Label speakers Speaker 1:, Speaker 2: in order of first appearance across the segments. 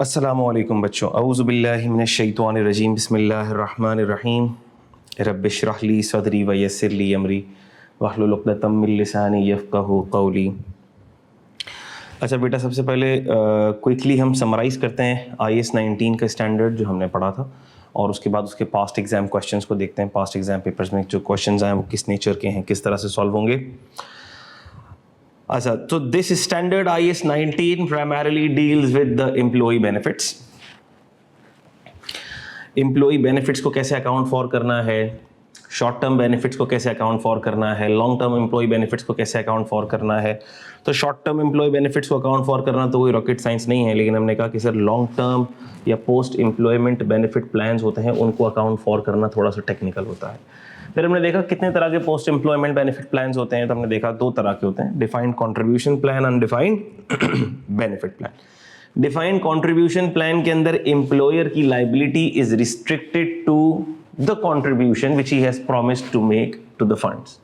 Speaker 1: अस्सलामुअलैकुम बच्चों, अऊज़ु बिल्लाहि मिनश शैतानिर रजीम, बिस्मिल्लाहिर रहमानिर रहीम। रब्बि इश्रह ली सदरी व यस्सिर ली अमरी वहलुल उक़दतम मिन लिसानी यफ़क़हू क़ौली। अच्छा बेटा, सबसे पहले क्विकली हम समराइज़ करते हैं IAS 19 का स्टैंडर्ड जो हमने पढ़ा था, और उसके बाद उसके पास्ट एग्ज़ाम क्वेश्चंस को देखते हैं। पास्ट एग्ज़ाम पेपर्स में जो क्वेश्चंस आए वो किस नेचर के हैं, किस तरह से सॉल्व होंगे। अच्छा, तो this standard IAS 19 primarily deals with the employee benefits. Employee benefits को कैसे अकाउंट फॉर करना है, शॉर्ट टर्म बेनिफिट्स को कैसे अकाउंट फॉर करना है, लॉन्ग टर्म एम्प्लॉय बेनिफिट्स को कैसे अकाउंट फॉर करना है। तो शॉर्ट टर्म एम्प्लॉय बेनिफिट्स को अकाउंट फॉर करना तो कोई रॉकेट साइंस नहीं है, लेकिन हमने कहा कि सर लॉन्ग टर्म या पोस्ट एम्प्लॉयमेंट बेनिफिट प्लान्स होते हैं, उनको अकाउंट फॉर करना थोड़ा सा टेक्निकल होता है। फिर हमने देखा कितने तरह के पोस्ट एम्प्लॉयमेंट बेनिफिट प्लान्स होते हैं, तो हमने देखा दो तरह के होते हैं, defined contribution plan, and defined benefit plan. Defined contribution plan के अंदर एम्प्लॉयर की liability is restricted to the contribution which he has promised to make to the funds.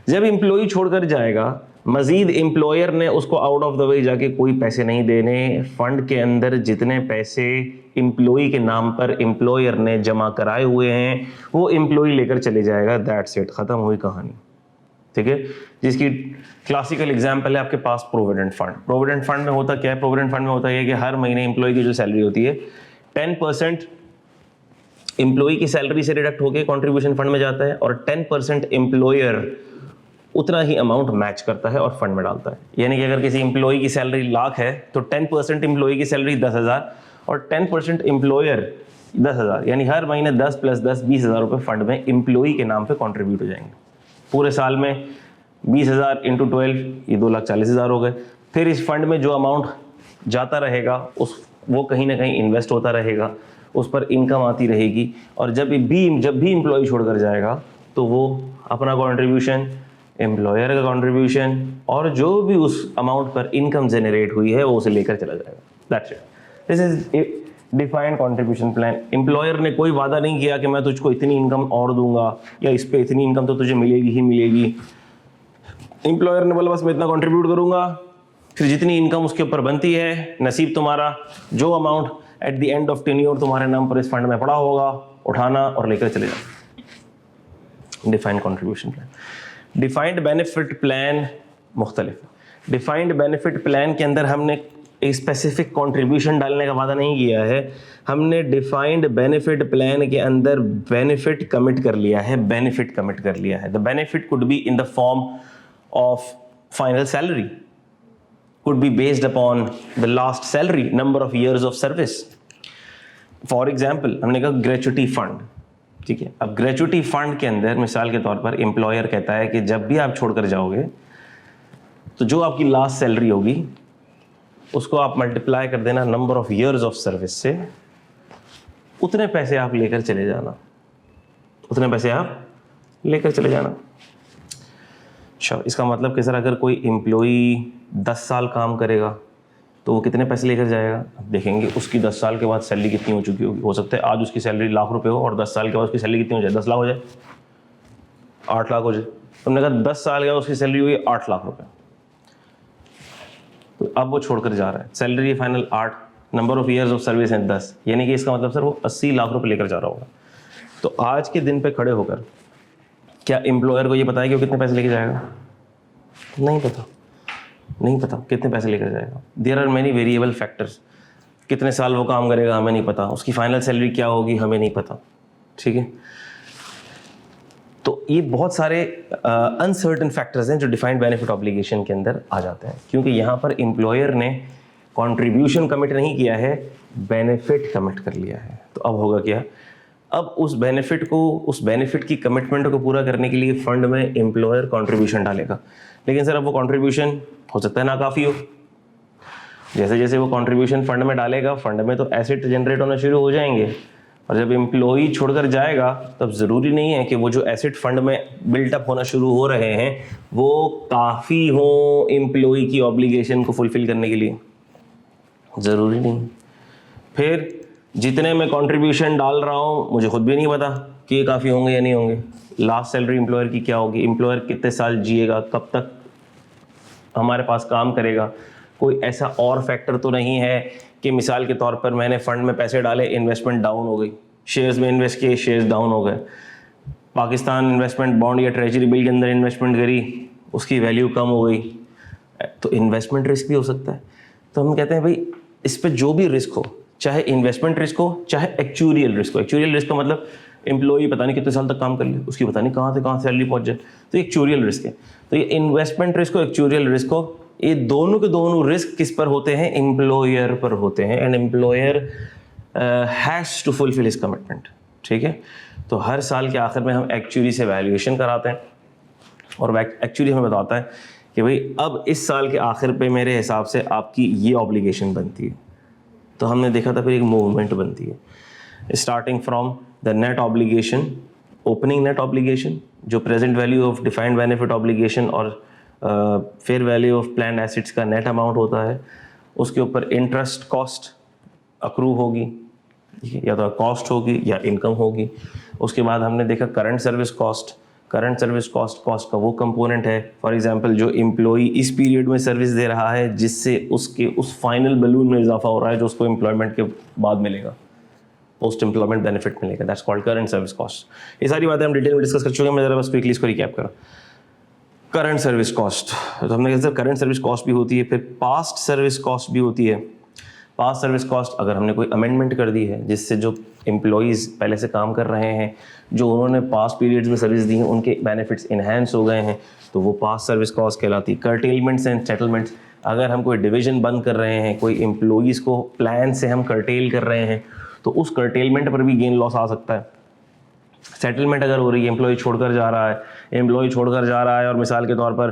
Speaker 1: जब एम्प्लॉय छोड़कर जाएगा, मजीद एम्प्लॉयर ने उसको आउट ऑफ द वे जाके कोई पैसे नहीं देने। फंड के अंदर जितने पैसे एम्प्लॉय के नाम पर एम्प्लॉयर ने जमा कराए हुए हैं वो एम्प्लॉय लेकर चले जाएगा। दैट्स इट, खत्म हुई कहानी। ठीक है, जिसकी क्लासिकल एग्जांपल है आपके पास प्रोविडेंट फंड। प्रोविडेंट फंड में होता क्या है? प्रोविडेंट फंड में होता है कि हर महीने एम्प्लॉय की जो सैलरी होती है 10% एम्प्लॉय की सैलरी से डिडक्ट होकर कंट्रीब्यूशन फंड में जाता है, और 10% एम्प्लॉयर उतना ही अमाउंट मैच करता है और फंड में डालता है। यानी कि अगर किसी एम्प्लॉय की सैलरी 1,00,000 है तो 10% एम्प्लॉय की सैलरी 10,000 और 10% एम्प्लॉयर 10,000, यानी हर महीने 10 + 10 20,000 रुपये फंड में एम्प्लॉय के नाम पे कंट्रीब्यूट हो जाएंगे। पूरे साल में 20,000 × 12 ये 2,40,000 हो गए। फिर इस फंड में जो अमाउंट जाता रहेगा वो कहीं ना कहीं इन्वेस्ट होता रहेगा, उस पर इनकम आती रहेगी, और जब भी एम्प्लॉय छोड़कर जाएगा तो वो अपना कॉन्ट्रीब्यूशन, एम्प्लॉयर का कॉन्ट्रीब्यूशन और जो भी उस अमाउंट पर इनकम जनरेट हुई है वो उसे लेकर चला जाएगा। That's it, this is defined contribution plan. Employer ने कोई वादा नहीं किया कि मैं तुझको इतनी इनकम और दूंगा या इस पे इतनी इनकम तो तुझे मिलेगी ही मिलेगी। एम्प्लॉयर ने बोला बस मैं इतना कंट्रीब्यूट करूंगा, फिर जितनी इनकम उसके ऊपर बनती है नसीब तुम्हारा, जो amount at the end of tenure तुम्हारे नाम पर इस फंड में पड़ा होगा उठाना और लेकर चले जाना। Defined contribution plan. Defined benefit plan मुख्तलिफ। डिफाइंड बेनिफिट प्लान के अंदर हमने एक स्पेसिफिक कंट्रीब्यूशन डालने का वादा नहीं किया है, हमने डिफाइंड बेनिफिट प्लान के अंदर बेनिफिट कमिट कर लिया है। बेनिफिट कमिट कर लिया है। The benefit could be in the form of final salary, could be based upon the last salary, number of years of service. For example, हमने कहा ग्रेचुटी फंड। ठीक है, अब ग्रेचुटी फंड के अंदर मिसाल के तौर पर एम्प्लॉयर कहता है कि जब भी आप छोड़कर जाओगे तो जो आपकी लास्ट सैलरी होगी उसको आप मल्टीप्लाई कर देना number of years of service से, उतने पैसे आप लेकर चले जाना, उतने पैसे आप लेकर चले जाना। अच्छा, इसका मतलब कि सर अगर कोई एम्प्लॉई 10 साल काम करेगा तो वो कितने पैसे लेकर जाएगा? अब देखेंगे उसकी 10 साल के बाद सैलरी कितनी हो चुकी होगी। हो सकता है आज उसकी सैलरी ₹1,00,000 हो और 10 साल के बाद उसकी सैलरी कितनी हो जाए? 10 लाख हो जाए, 8 लाख हो जाए। तुमने कहा 10 साल के बाद उसकी सैलरी हुई 8 लाख रुपए, तो अब वो छोड़कर जा रहा है, salary final 8, number of years of service है 10, यानी कि इसका मतलब सर वो 80 लाख रुपये लेकर जा रहा होगा। तो आज के दिन पे खड़े होकर क्या एम्प्लॉयर को ये पता है कि वो कितने पैसे लेके जाएगा? नहीं पता, नहीं पता कितने पैसे लेकर जाएगा। There are many variable factors. कितने साल वो काम करेगा हमें नहीं पता, उसकी फाइनल सैलरी क्या होगी हमें नहीं पता। ठीक है, तो ये बहुत सारे अनसर्टन फैक्टर्स हैं जो डिफाइंड बेनिफिट ऑब्लिगेशन के अंदर आ जाते हैं, क्योंकि यहाँ पर एम्प्लॉयर ने कंट्रीब्यूशन कमिट नहीं किया है, बेनिफिट कमिट कर लिया है। तो अब होगा क्या? अब उस बेनिफिट की कमिटमेंट को पूरा करने के लिए फंड में एम्प्लॉयर कंट्रीब्यूशन डालेगा, लेकिन सर अब वो कंट्रीब्यूशन हो सकता है नाकाफ़ी हो। जैसे जैसे वो कंट्रीब्यूशन फंड में डालेगा, फंड में तो एसेट जनरेट होना शुरू हो जाएंगे, और जब एम्प्लॉई छोड़कर जाएगा तब ज़रूरी नहीं है कि वो जो एसेट फंड में बिल्टअप होना शुरू हो रहे हैं वो काफ़ी हो एम्प्लॉई की ऑब्लिगेशन को फुलफिल करने के लिए, ज़रूरी नहीं। फिर जितने मैं कंट्रीब्यूशन डाल रहा हूँ मुझे खुद भी नहीं पता कि ये काफ़ी होंगे या नहीं होंगे। लास्ट सैलरी एम्प्लॉयर की क्या होगी, एम्प्लॉयर कितने साल जिएगा, कब तक हमारे पास काम करेगा, कोई ऐसा और फैक्टर तो नहीं है कि मिसाल के तौर पर मैंने फंड में पैसे डाले, इन्वेस्टमेंट डाउन हो गई, शेयर्स में इन्वेस्ट किए, शेयर्स डाउन हो गए, पाकिस्तान इन्वेस्टमेंट बॉन्ड या ट्रेजरी बिल के अंदर इन्वेस्टमेंट करी, उसकी वैल्यू कम हो गई, तो इन्वेस्टमेंट रिस्क भी हो सकता है। तो हम कहते हैं भाई इस पे जो भी रिस्क हो, चाहे इन्वेस्टमेंट रिस्क हो चाहे एक्चुरियल रिस्क हो, एक्चुरियल रिस्क का मतलब एम्प्लॉई पता नहीं कितने साल तक काम कर ले, उसकी पता नहीं कहाँ से कहाँ सैलरी पहुँच जाए, तो ये एक्चुरियल रिस्क है। तो ये इन्वेस्टमेंट रिस्क हो, एक्चुरियल रिस्क हो, ये दोनों के दोनों रिस्क किस पर होते हैं? एम्प्लॉयर पर होते हैं, and employer has to fulfil his commitment. ठीक है, तो हर साल के आखिर में हम एक्चुअली से वैल्यूएशन कराते हैं और एक्चुअली हमें बताता है कि भाई अब इस साल के आखिर पे मेरे हिसाब से आपकी ये ऑब्लिगेशन बनती है। तो हमने देखा था फिर एक मूवमेंट बनती है, starting from the net obligation, opening net obligation जो present value of defined benefit obligation और fair value of planned assets का नेट अमाउंट होता है, उसके ऊपर इंटरेस्ट कॉस्ट अक्रू होगी, या तो कॉस्ट होगी या इनकम होगी। उसके बाद हमने देखा current service cost, current service cost का वो कंपोनेंट है फॉर एग्जांपल जो एम्प्लॉई इस पीरियड में सर्विस दे रहा है जिससे उसके उस फाइनल बलून में इजाफा हो रहा है जो उसको एम्प्लॉयमेंट के बाद मिलेगा, पोस्ट एम्प्लॉयमेंट बेनिफिट मिलेगा, that's called current service cost. ये सारी बातें हम डिटेल में डिस्कस कर चुके हैं, मैं जरा बस क्विकली इसको रिकैप करा। करंट सर्विस कॉस्ट, तो हमने कहा सर करंट सर्विस कॉस्ट भी होती है, फिर पास्ट सर्विस कॉस्ट भी होती है। पास्ट सर्विस कॉस्ट अगर हमने कोई अमेंडमेंट कर दी है जिससे जो एम्प्लॉयज़ पहले से काम कर रहे हैं, जो उन्होंने पास्ट पीरियड्स में सर्विस दी हैं, उनके बेनिफिट्स इन्हेंस हो गए हैं, तो वो पास्ट सर्विस कॉस्ट कहलाती है। कर्टेलमेंट्स एंड सेटलमेंट्स, अगर हम कोई डिवीजन बंद कर रहे हैं, कोई एम्प्लॉयज़ को प्लान से हम कर्टेल कर रहे हैं, तो उस कर्टेलमेंट पर भी गेन लॉस आ सकता है। सेटलमेंट अगर हो रही है, एम्प्लॉय छोड़कर जा रहा है और मिसाल के तौर पर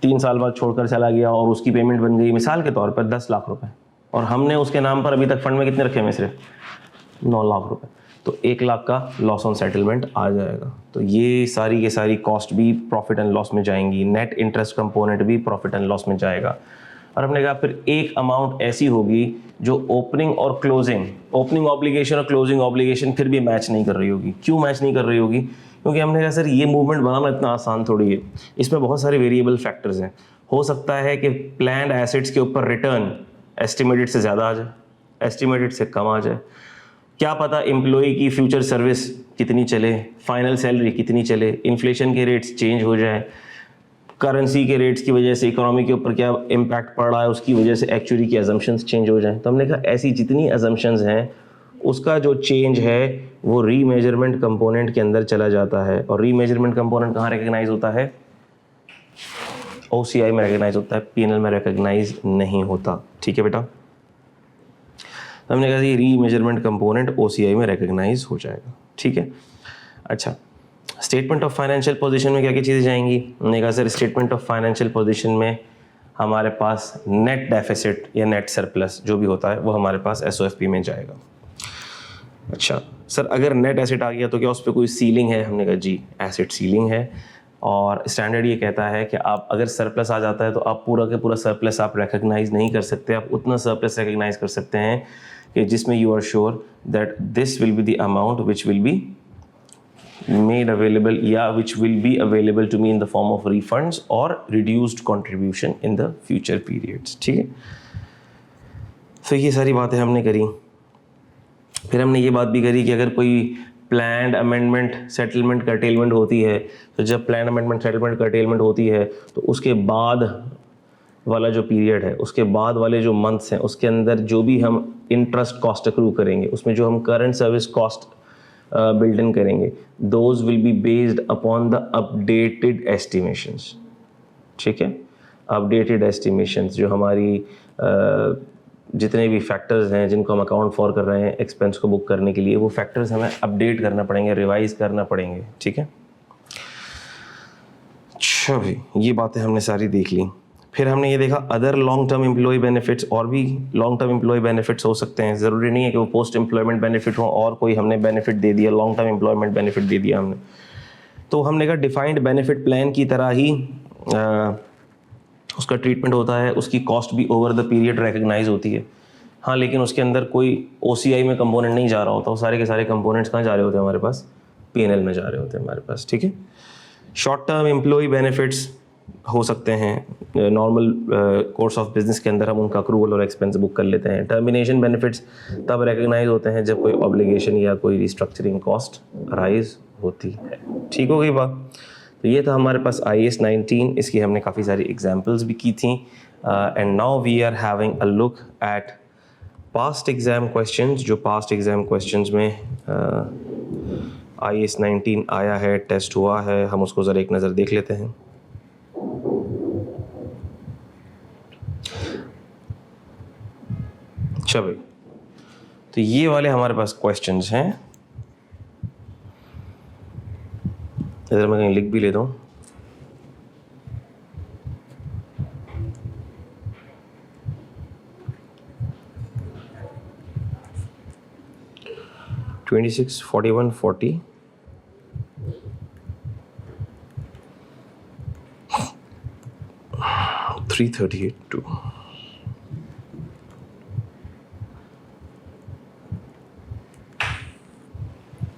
Speaker 1: 3 साल बाद छोड़कर चला गया और उसकी पेमेंट बन गई मिसाल के तौर पर 10 लाख रुपए, और हमने उसके नाम पर अभी तक फंड में कितने रखे हैं? सिर्फ 9 लाख रुपए, तो 1 लाख का लॉस ऑन सेटलमेंट आ जाएगा। तो ये सारी के सारी कॉस्ट भी प्रॉफिट एंड लॉस में जाएंगी, नेट इंटरेस्ट कंपोनेंट भी प्रॉफिट एंड लॉस में जाएगा। और हमने कहा फिर एक अमाउंट ऐसी होगी जो ओपनिंग और क्लोजिंग, ओपनिंग ऑब्लिगेशन और क्लोजिंग ऑब्लिगेशन फिर भी मैच नहीं कर रही होगी। क्यों मैच नहीं कर रही होगी? क्योंकि हमने कहा सर ये मूवमेंट बनाना इतना आसान थोड़ी है, इसमें बहुत सारे वेरिएबल फैक्टर्स हैं। हो सकता है कि प्लान्ड एसेट्स के ऊपर रिटर्न एस्टिमेटेड से ज़्यादा आ जाए, एस्टिमेटेड से कम आ जाए, क्या पता एम्प्लॉई की फ्यूचर सर्विस कितनी चले, फाइनल सैलरी कितनी चले, इन्फ्लेशन के रेट्स चेंज हो जाए, करेंसी के रेट्स की वजह से इकोनॉमी के ऊपर क्या इम्पैक्ट पड़ रहा है, उसकी वजह से एक्चुअली की अजम्पशंस चेंज हो जाएं। तो हमने कहा ऐसी जितनी अजम्पशंस हैं उसका जो चेंज है वो रीमेजरमेंट कंपोनेंट के अंदर चला जाता है। और रीमेजरमेंट कंपोनेंट कहाँ रिकग्नाइज होता है? OCI में रिकग्नाइज होता है, PNL में रिकग्नाइज नहीं होता। ठीक है बेटा, तो हमने कहा ये रीमेजरमेंट कंपोनेंट OCI में रिकग्नाइज हो जाएगा। ठीक है, अच्छा स्टेटमेंट ऑफ फाइनेंशियल पोजीशन में क्या क्या चीज़ें जाएंगी? हमने कहा sir statement of financial position में हमारे पास नेट डेफिसिट या नेट सरप्लस जो भी होता है वो हमारे पास SOFP में जाएगा। अच्छा सर अगर नेट एसेट आ गया तो क्या उस पर कोई सीलिंग है? हमने कहा जी एसेट सीलिंग है, और स्टैंडर्ड ये कहता है कि आप अगर सरप्लस आ जाता है तो आप पूरा के पूरा सरप्लस आप रिकग्नाइज नहीं कर सकते, आप उतना सरप्लस रिकग्नाइज कर सकते हैं कि जिसमें you are sure that this will be the amount which will be made available या which will be available to me in the form of refunds or reduced contribution in the future periods। ठीक है, तो ये सारी बातें हमने करी। फिर हमने ये बात भी करी कि अगर कोई प्लान्ड अमेंडमेंट सेटलमेंट कर्टेलमेंट होती है, तो जब प्लान अमेंडमेंट सेटलमेंट कर्टेलमेंट होती है तो उसके बाद वाला जो पीरियड है, उसके बाद वाले जो मंथ्स हैं, उसके अंदर जो भी हम इंटरेस्ट कॉस्ट अक्रू करेंगे, उसमें जो हम current service cost build in करेंगे, those will be based upon the updated estimations. ठीक है, अपडेटेड एस्टिमेशंस जो हमारी जितने भी फैक्टर्स हैं जिनको हम अकाउंट फॉर कर रहे हैं एक्सपेंस को बुक करने के लिए, वो फैक्टर्स हमें अपडेट करना पड़ेंगे, रिवाइज करना पड़ेंगे। ठीक है, अच्छा भाई ये बातें हमने सारी देख ली। फिर हमने ये देखा other long term employ benefits, और भी लॉन्ग टर्म एम्प्लॉय बेनिफिट्स हो सकते हैं, ज़रूरी नहीं है कि वो पोस्ट एम्प्लॉयमेंट बेनिफिट हो और कोई हमने बेनिफिट दे दिया, लॉन्ग टर्म एम्प्लॉयमेंट बेनिफिट दे दिया हमने। तो हमने कहा डिफाइंड बेनिफिट प्लान की तरह ही उसका ट्रीटमेंट होता है, उसकी कॉस्ट भी ओवर द पीरियड रिकग्नाइज होती है। हाँ, लेकिन उसके अंदर कोई OCI में कंपोनेंट नहीं जा रहा होता, वो सारे के सारे कंपोनेंट्स कहाँ जा रहे होते हैं हमारे पास? PNL में जा रहे होते हैं हमारे पास। ठीक है, शॉर्ट टर्म एम्प्लॉय बेनिफिट्स हो सकते हैं, नॉर्मल कोर्स ऑफ बिजनेस के अंदर हम उनका अक्रूवल और एक्सपेंस बुक कर लेते हैं। टर्मिनेशन बेनिफिट्स तब रिकग्नाइज होते हैं जब कोई ऑब्लिगेशन या कोई रिस्ट्रक्चरिंग कॉस्ट अराइज होती है। ठीक हो गई बात। तो ये था हमारे पास IAS 19, इसकी हमने काफ़ी सारी एग्जाम्पल्स भी की थी। And now we are having a look at past exam questions, जो पास्ट एग्ज़ाम क्वेश्चंस में IAS 19 आया है, टेस्ट हुआ है, हम उसको ज़रा एक नज़र देख लेते हैं। अच्छा भाई, तो ये वाले हमारे पास क्वेश्चंस हैं, इधर मैं कहीं लिख भी लेता हूँ। (26, 41, 40) 338 2।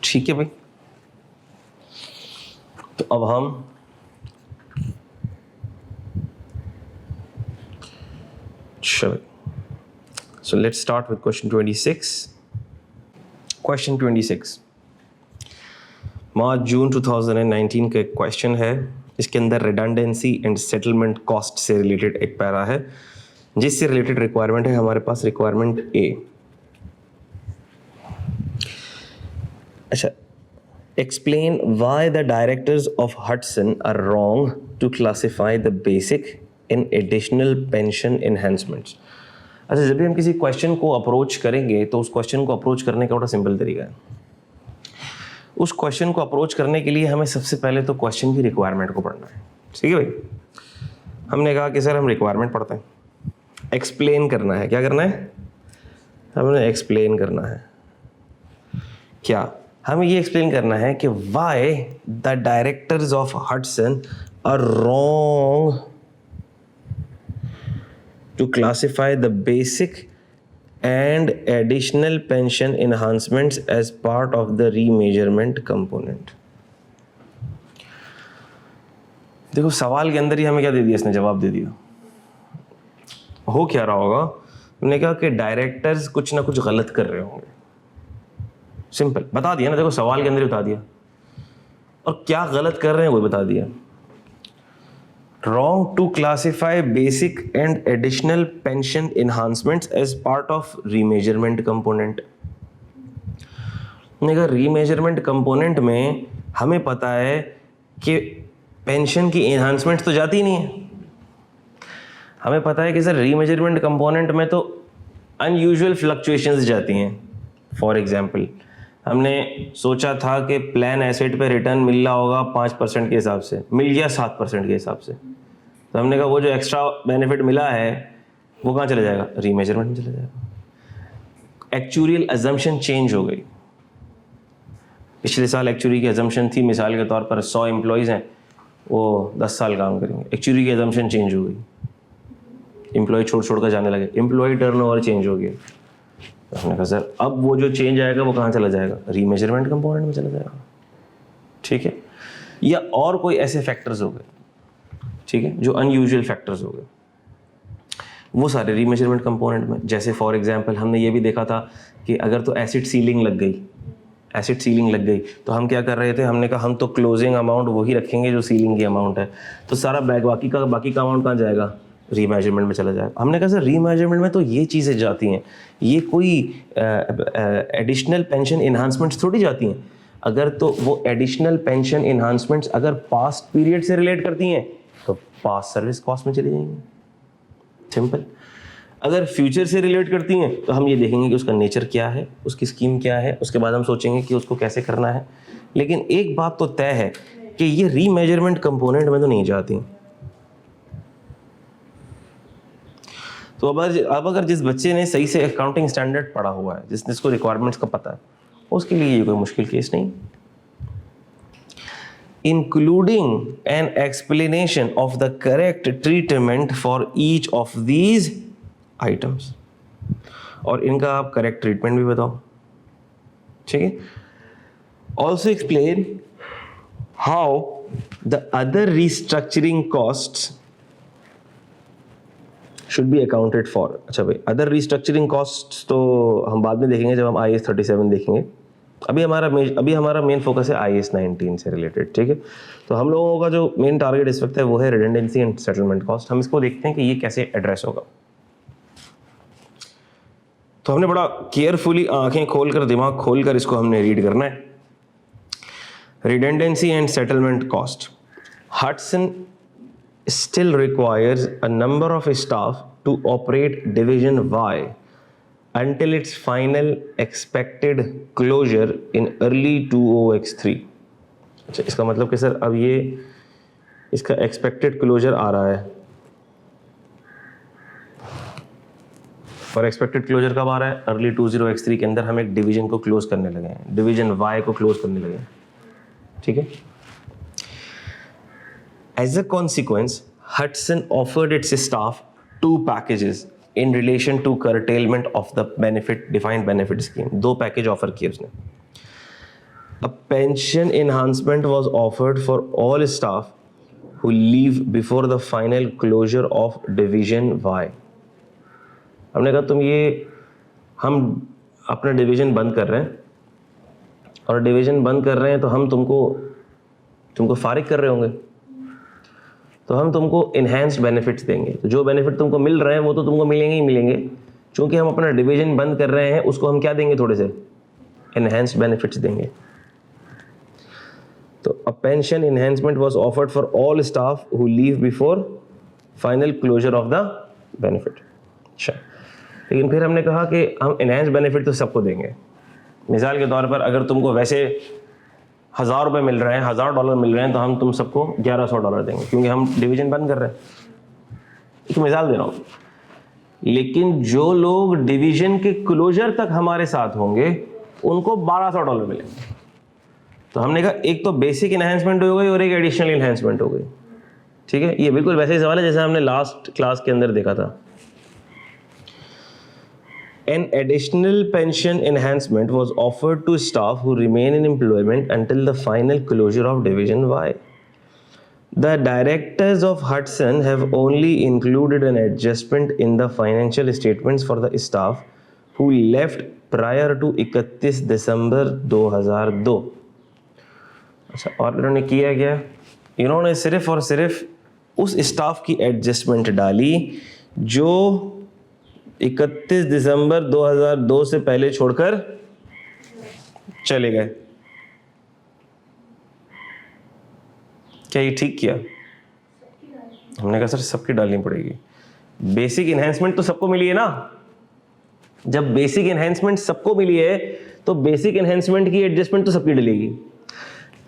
Speaker 1: ठीक है भाई, तो अब हम चलो, so let's start with question 26। Question 26 मार्च जून 2019 का एक क्वेश्चन है। इसके अंदर रिडंडेंसी एंड सेटलमेंट कॉस्ट से रिलेटेड एक पैरा है, जिससे रिलेटेड रिक्वायरमेंट है हमारे पास रिक्वायरमेंट ए। अच्छा, explain why the directors of Hudson are wrong to classify the basic in additional pension enhancements। अच्छा, जब भी हम किसी क्वेश्चन को अप्रोच करेंगे तो उस क्वेश्चन को अप्रोच करने का बड़ा सिंपल तरीका है। उस क्वेश्चन को अप्रोच करने के लिए हमें सबसे पहले तो क्वेश्चन की रिक्वायरमेंट को पढ़ना है। ठीक है भाई, हमने कहा कि सर हम रिक्वायरमेंट पढ़ते हैं, एक्सप्लेन करना है। क्या करना है? हमने एक्सप्लेन करना है। क्या हमें ये एक्सप्लेन करना है कि why the directors of Hudson are wrong to classify the basic and additional pension enhancements as part of the remeasurement component. देखो, सवाल के अंदर ही हमें क्या दे दिया, इसने जवाब दे दिया। हो क्या रहा होगा, हमने कहा कि डायरेक्टर्स कुछ ना कुछ गलत कर रहे होंगे। सिंपल बता दिया ना, देखो सवाल के अंदर ही बता दिया। और क्या गलत कर रहे हैं वो बता दिया। Wrong to classify basic and additional pension enhancements as part of remeasurement component. Remeasurement component में हमें पता है कि पेंशन की इन्हांसमेंट तो जाती नहीं है। हमें पता है कि सर रीमेजरमेंट कंपोनेंट में तो अनयूजुअल फ्लक्चुएशंस जाती हैं। फॉर एग्जांपल, हमने सोचा था कि प्लान एसेट पे रिटर्न मिल रहा होगा 5% के हिसाब से, मिल गया 7% के हिसाब से। तो हमने कहा वो जो एक्स्ट्रा बेनिफिट मिला है वो कहाँ चला जाएगा? रीमेजरमेंट में चला जाएगा। एक्चुरियल अजम्पशन चेंज हो गई। पिछले साल एक्चुरी की अजम्पशन थी, मिसाल के तौर पर 100 एम्प्लॉयज़ हैं, वो 10 साल काम करेंगे। एक्चुरी की अजम्पशन चेंज हो गई, एम्प्लॉय छोड़ कर जाने लगे, एम्प्लॉय टर्नओवर चेंज हो गया। हमने कहा सर अब वो जो चेंज आएगा वो कहाँ चला जाएगा? रीमेजरमेंट कंपोनेंट में चला जाएगा। ठीक है, या और कोई ऐसे फैक्टर्स हो गए, ठीक है, जो अनयूजुअल फैक्टर्स हो गए, वो सारे रीमेजरमेंट कंपोनेंट में। जैसे फॉर एग्जांपल हमने ये भी देखा था कि अगर तो एसिड सीलिंग लग गई, एसिड सीलिंग लग गई तो हम क्या कर रहे थे, हमने कहा हम तो क्लोजिंग अमाउंट वही रखेंगे जो सीलिंग की अमाउंट है, तो सारा बाकी का अमाउंट कहाँ जाएगा? रीमेजरमेंट में चला जाएगा। हमने कहा सर रीमेजरमेंट में तो ये चीज़ें जाती हैं, ये कोई एडिशनल पेंशन इन्हांसमेंट्स थोड़ी जाती हैं। अगर तो वो एडिशनल पेंशन इन्हांसमेंट्स अगर पास्ट पीरियड से रिलेट करती हैं तो पास्ट सर्विस कॉस्ट में चली जाएंगी, सिंपल। अगर फ्यूचर से रिलेट करती हैं तो हम ये देखेंगे कि उसका नेचर क्या है, उसकी स्कीम क्या है, उसके बाद हम सोचेंगे कि उसको कैसे करना है। लेकिन एक बात तो तय है कि ये रीमेजरमेंट कंपोनेंट में तो नहीं जाती। तो अब अगर जिस बच्चे ने सही से अकाउंटिंग स्टैंडर्ड पढ़ा हुआ है, जिसको रिक्वायरमेंट्स का पता है, उसके लिए ये कोई मुश्किल केस नहीं। Including an explanation of the correct treatment for each of these items, और इनका आप करेक्ट ट्रीटमेंट भी बताओ। ठीक है, also explain how the other restructuring costs should be accounted for. अच्छा भाई, अदर रीस्ट्रक्चरिंग कॉस्ट्स तो हम बाद में देखेंगे जब हम IAS 37 देखेंगे। अभी हमारा मेन फोकस है IAS 19 से रिलेटेड, ठीक है। तो हम लोगों का जो मेन टारगेट इस वक्त है वो है रिडंडेंसी एंड सेटलमेंट कॉस्ट। हम इसको देखते हैं कि ये कैसे एड्रेस होगा। तो हमने बड़ा केयरफुली आंखें खोलकर, दिमाग खोलकर इसको हमने रीड करना है। Redundancy and settlement cost. Hudson still requires a number of staff to operate division Y until its final expected closure in early 2003। अच्छा, इसका मतलब कि सर अब ये इसका एक्सपेक्टेड क्लोजर आ रहा है, और एक्सपेक्टेड क्लोजर कब आ रहा है? अर्ली 2003 के अंदर हम एक डिवीजन को क्लोज करने लगे हैं, डिवीजन Y को क्लोज करने लगे हैं, ठीक है। As a consequence, Hudson offered its staff 2 packages in relation to curtailment of the defined benefit scheme। 2 package offer किए उसने। A pension enhancement was offered for all staff who leave before the final closure of division Y। हमने कहा हम अपना division बंद कर रहे हैं, और डिवीजन बंद कर रहे हैं तो हम तुमको फारिग कर रहे होंगे, तो हम तुमको इन्हेंस्ड बेनिफिट्स देंगे। तो जो बेनिफिट तुमको मिल रहे हैं वो तो तुमको मिलेंगे ही मिलेंगे, क्योंकि हम अपना डिवीजन बंद कर रहे हैं, उसको हम क्या देंगे? थोड़े से इन्हेंस्ड बेनिफिट्स देंगे। तो a pension enhancement was offered for all staff who leave before final closure of the benefit. अच्छा, लेकिन फिर हमने कहा कि हम इन्हेंस्ड बेनिफिट तो सबको देंगे। मिसाल के तौर पर अगर तुमको वैसे $1000 मिल रहे हैं, $1000 मिल रहे हैं, तो हम तुम सबको $1100 देंगे, क्योंकि हम डिवीजन बंद कर रहे हैं। एक मिसाल दे रहा हूँ। लेकिन जो लोग डिवीजन के क्लोजर तक हमारे साथ होंगे उनको $1200 मिलेंगे। तो हमने कहा एक तो बेसिक इन्हेंसमेंट हो गई और एक एडिशनल इन्हेंसमेंट हो गई, ठीक है। ये बिल्कुल वैसे ही सवाल है जैसे हमने लास्ट क्लास के अंदर देखा था। An additional pension enhancement was offered to staff who remain in employment until the final closure of Division Y. The directors of Hudson have only included an adjustment in the financial statements for the staff who left prior to 31 दिसंबर 2002। अच्छा, और इन्होंने किया क्या? इन्होंने सिर्फ और सिर्फ उस स्टाफ की एडजस्टमेंट डाली जो 31 दिसंबर 2002 से पहले छोड़कर चले गए। क्या ये ठीक किया? हमने कहा सर सबकी डालनी पड़ेगी। बेसिक इन्हेंसमेंट तो सबको मिली है ना। जब बेसिक इन्हेंसमेंट सबको मिली है तो बेसिक इन्हेंसमेंट की एडजस्टमेंट तो सबकी डलेगी।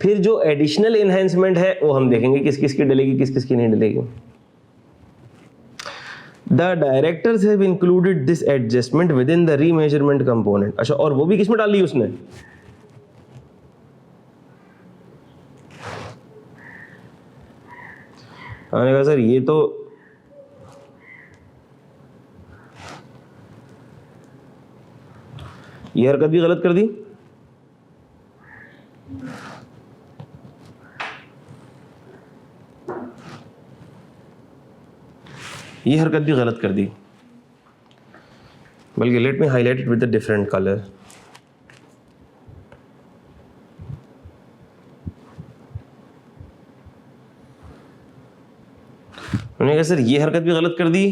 Speaker 1: फिर जो एडिशनल इन्हेंसमेंट है वो हम देखेंगे किस किस की डलेगी, किस किस की नहीं डलेगी। The directors have included this adjustment within the remeasurement component। अच्छा, और वो भी किस में डाल ली उसने? मैंने कहा सर ये तो ये हरकत भी गलत कर दी। ये हरकत भी गलत कर दी, बल्कि let me highlight it with a different colour. मैंने कहा सर ये हरकत भी गलत कर दी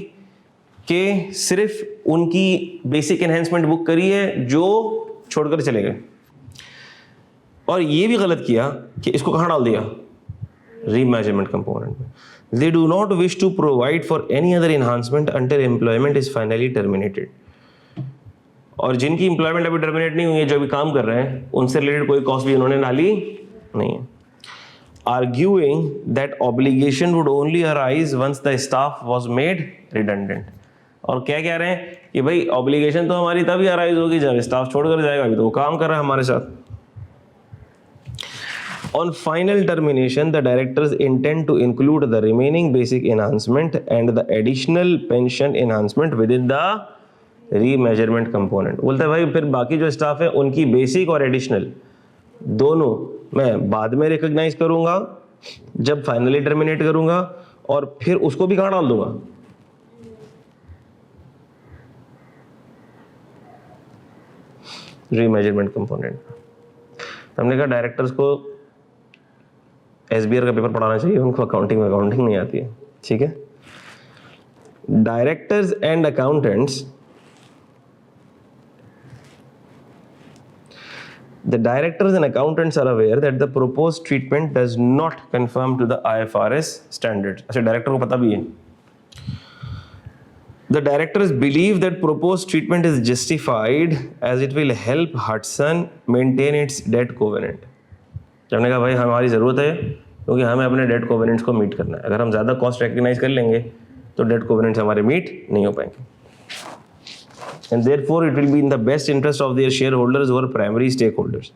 Speaker 1: कि सिर्फ उनकी बेसिक एनहेंसमेंट बुक करी है जो छोड़कर चले गए, और ये भी गलत किया कि इसको कहाँ डाल दिया? रीमेजरमेंट कंपोनेंट में। They do not wish to provide for any other enhancement until employment is finally terminated। और जिनकी एम्प्लॉयमेंट अभी टर्मिनेट नहीं हुई है, जो अभी काम कर रहे हैं, उनसे रिलेटेड कोई कॉस्ट भी उन्होंने डाली नहीं है। Arguing that obligation would only arise once the staff was made redundant। और क्या कह रहे हैं कि भाई ऑब्लिगेशन तो हमारी तभी अराइज होगी जब स्टाफ छोड़कर जाएगा, अभी तो वो काम कर रहा है हमारे साथ। On final termination, the directors intend to include the remaining basic enhancement and the additional pension enhancement within the remeasurement component। बोलते हैं भाई फिर बाकी जो स्टाफ है उनकी बेसिक और एडिशनल दोनों मैं बाद में रिकॉग्नाइज करूंगा, जब फाइनली टर्मिनेट करूंगा और फिर उसको भी कहां डाल दूंगा, रीमेजरमेंट कंपोनेंट। हमने कहा डायरेक्टर्स को एसबीआर का पेपर पढ़ाना चाहिए, उनको अकाउंटिंग नहीं आती है, ठीक है। Directors and accountants, the directors and accountants are aware that the proposed treatment does not conform to the IFRS standards। अच्छा, डायरेक्टर को पता भी है। The directors believe that proposed treatment is justified as it will help Hudson maintain its debt covenant। हमने कहा भाई हमारी ज़रूरत है क्योंकि हमें अपने डेट कोवेनेंट्स को मीट करना है। अगर हम ज़्यादा कॉस्ट रिकग्नाइज कर लेंगे तो डेट कोवेनेंट्स हमारे मीट नहीं हो पाएंगे। And therefore it will be in the best interest of their shareholders who are primary stakeholders.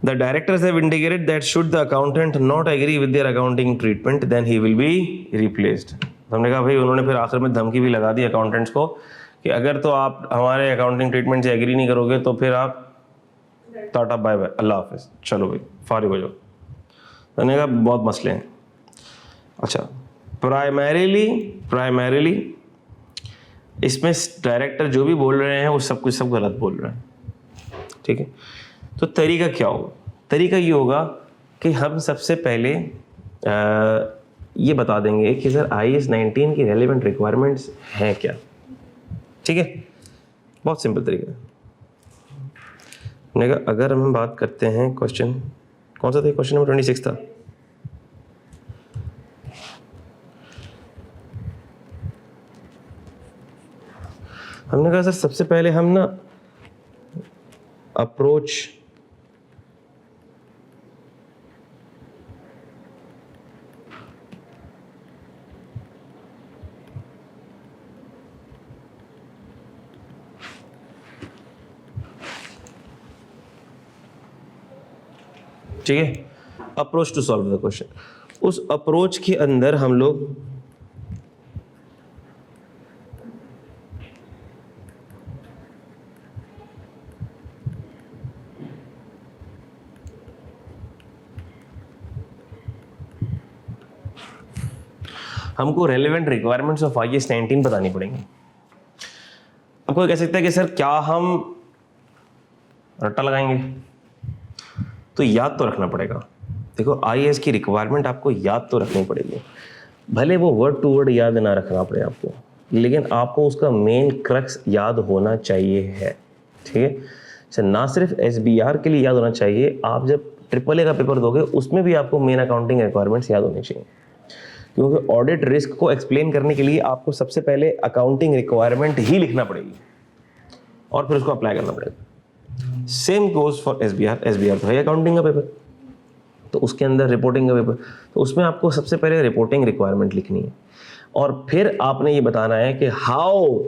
Speaker 1: The directors have indicated that should the accountant not agree with their accounting treatment, then he will be replaced। हमने कहा भाई, उन्होंने फिर आखिर में धमकी भी लगा दी अकाउंटेंट्स को कि अगर तो आप हमारे अकाउंटिंग ट्रीटमेंट से एग्री नहीं करोगे तो फिर आप टाटा बाय बाय, अल्लाह हाफिज, चलो भाई फारिग हो जाओ। मैंने कहा बहुत मसले हैं। अच्छा, प्राइमरीली इसमें डायरेक्टर जो भी बोल रहे हैं वो सब कुछ सब गलत बोल रहे हैं, ठीक है। तो तरीका क्या होगा? तरीका ये होगा कि हम सबसे पहले ये बता देंगे कि सर IAS 19 की रेलिवेंट रिक्वायरमेंट्स हैं क्या, ठीक है। बहुत सिंपल तरीका है। हमने कहा अगर हम बात करते हैं, क्वेश्चन कौन सा था? क्वेश्चन नंबर 26 था। हमने कहा सर सबसे पहले हम ना अप्रोच ठीक है, approach to solve the question. उस अप्रोच के अंदर हम लोग हमको रेलेवेंट रिक्वायरमेंट्स ऑफ IAS 19 बतानी पड़ेंगी। अब कोई कह सकता है कि सर क्या हम रट्टा लगाएंगे? तो याद तो रखना पड़ेगा। देखो, IAS की रिक्वायरमेंट आपको याद तो रखनी पड़ेगी, भले वो वर्ड टू वर्ड याद ना रखना पड़े आपको, लेकिन आपको उसका मेन क्रक्स याद होना चाहिए है, ठीक है। अच्छा, ना सिर्फ SBR के लिए याद होना चाहिए, आप जब AAA का पेपर दोगे उसमें भी आपको मेन अकाउंटिंग रिक्वायरमेंट्स याद होनी चाहिए, क्योंकि ऑडिट रिस्क को एक्सप्लेन करने के लिए आपको सबसे पहले अकाउंटिंग रिक्वायरमेंट ही लिखना पड़ेगी और फिर उसको अप्लाई करना पड़ेगा। सेम गोज फॉर SBR तो है अकाउंटिंग का पेपर, तो उसके अंदर रिपोर्टिंग का पेपर, तो उसमें आपको सबसे पहले रिपोर्टिंग रिक्वायरमेंट लिखनी है और फिर आपने ये बताना है कि how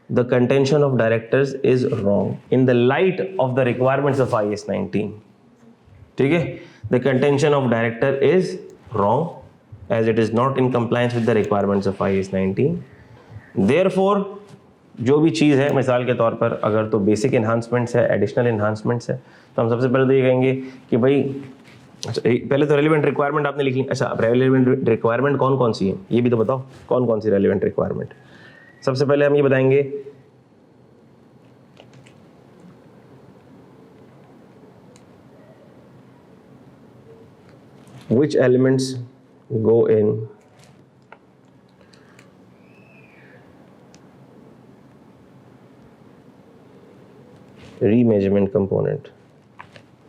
Speaker 1: the contention of directors is wrong in the light of the requirements of IAS 19, ठीक है। The contention of director is wrong as it is not in compliance with the requirements of IAS 19। therefore जो भी चीज़ है, मिसाल के तौर पर अगर तो बेसिक इन्हांसमेंट्स है, एडिशनल इन्हांसमेंट्स है, तो हम सबसे पहले तो ये कहेंगे कि भाई अच्छा, पहले तो रेलिवेंट रिक्वायरमेंट आपने लिख ली। अच्छा, अब रेलिवेंट रिक्वायरमेंट कौन कौन सी है ये भी तो बताओ, कौन कौन सी रेलिवेंट रिक्वायरमेंट। सबसे पहले हम ये बताएंगे which elements go in remeasurement component,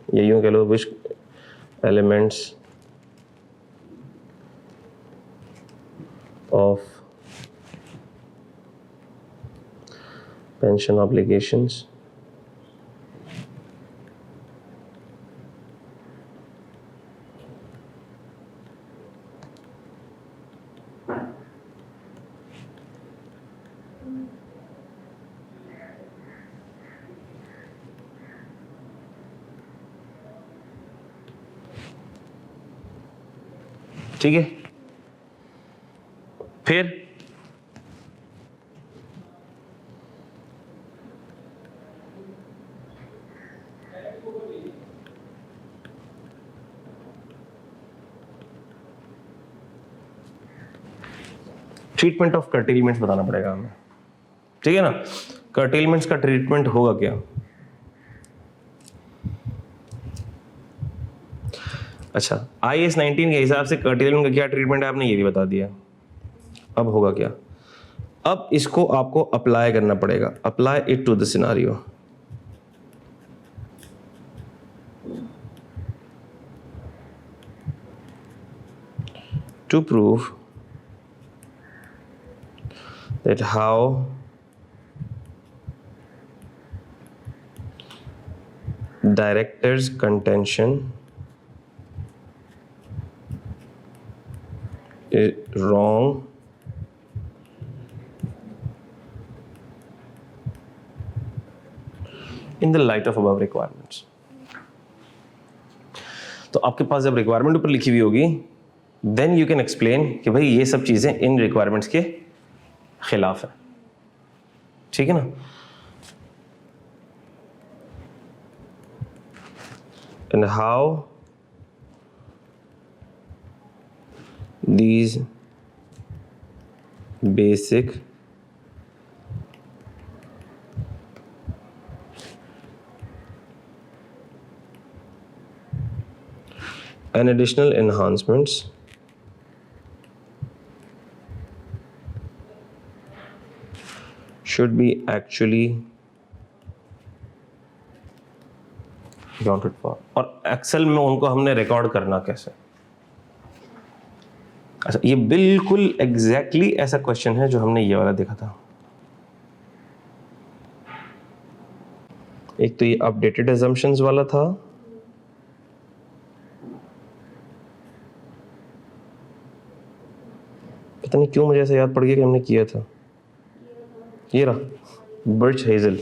Speaker 1: या यूं कह लो which elements of pension obligations ठीक है। फिर ट्रीटमेंट ऑफ कर्टेलमेंट्स बताना पड़ेगा हमें, ठीक है ना। कर्टेलमेंट्स का ट्रीटमेंट होगा क्या? अच्छा, IAS 19 के हिसाब से कर्टेलमेंट का क्या ट्रीटमेंट है आपने ये भी बता दिया। अब होगा क्या? अब इसको आपको अप्लाई करना पड़ेगा, apply it to the scenario. To prove that how director's contention is wrong in the light of above requirements। तो आपके पास जब रिक्वायरमेंट ऊपर लिखी हुई होगी, देन यू कैन एक्सप्लेन कि भाई ये सब चीजें इन रिक्वायरमेंट्स के खिलाफ है, ठीक है ना। And how these basic and additional enhancements should be actually accounted for। और एक्सेल में उनको हमने रिकॉर्ड करना कैसे? अच्छा, ये बिल्कुल एग्जैक्टली ऐसा क्वेश्चन है जो हमने ये वाला देखा था। एक तो ये अपडेटेड assumptions वाला था, पता नहीं क्यों मुझे ऐसा याद पड़ गया कि हमने किया था। ये रहा बर्च हेजल,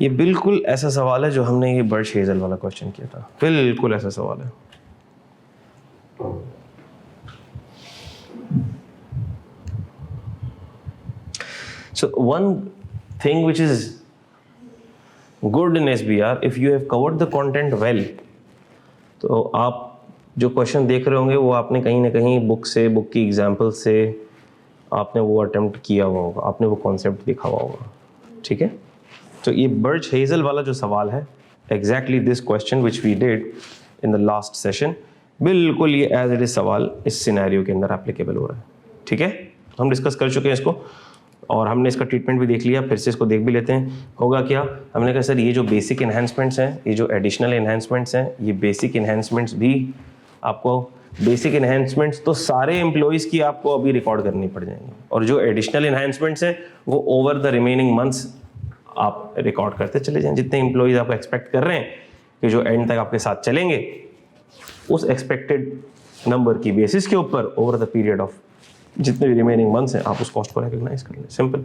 Speaker 1: ये बिल्कुल ऐसा सवाल है जो हमने ये बर्च हेजल वाला क्वेश्चन किया था, बिल्कुल ऐसा सवाल है। So one thing which is good in SBR, if you have covered the content well, तो आप जो क्वेश्चन देख रहे होंगे वो आपने कहीं ना कहीं बुक से, बुक की एग्जाम्पल से आपने वो अटेम्प्ट किया हुआ होगा, आपने वो कॉन्सेप्ट देखा हुआ होगा, ठीक है। तो ये बर्च हेजल वाला जो सवाल है, exactly this question which we did in the last session, बिल्कुल ये एज इट इज सवाल इस सिनेरियो के अंदर एप्लीकेबल हो रहा है, ठीक है। हम डिस्कस कर चुके हैं इसको और हमने इसका ट्रीटमेंट भी देख लिया, फिर से इसको देख भी लेते हैं। होगा क्या? हमने कहा सर ये जो बेसिक इन्हांसमेंट्स हैं, ये जो एडिशनल इन्हांसमेंट्स हैं, ये बेसिक इन्हांसमेंट्स भी आपको, बेसिक इन्हांसमेंट्स तो सारे एम्प्लॉइज़ की आपको अभी रिकॉर्ड करनी पड़ जाएंगी, और जो एडिशनल इन्हांसमेंट्स हैं वो ओवर द रिमेनिंग मंथ्स आप रिकॉर्ड करते चले जाएं। जितने एम्प्लॉइज़ आप एक्सपेक्ट कर रहे हैं कि जो एंड तक आपके साथ चलेंगे, उस एक्सपेक्टेड नंबर की बेसिस के ऊपर ओवर द पीरियड ऑफ जितने भी रिमेनिंग मंथ्स हैं आप उस कॉस्ट को रिकॉग्नाइज कर लें, सिंपल।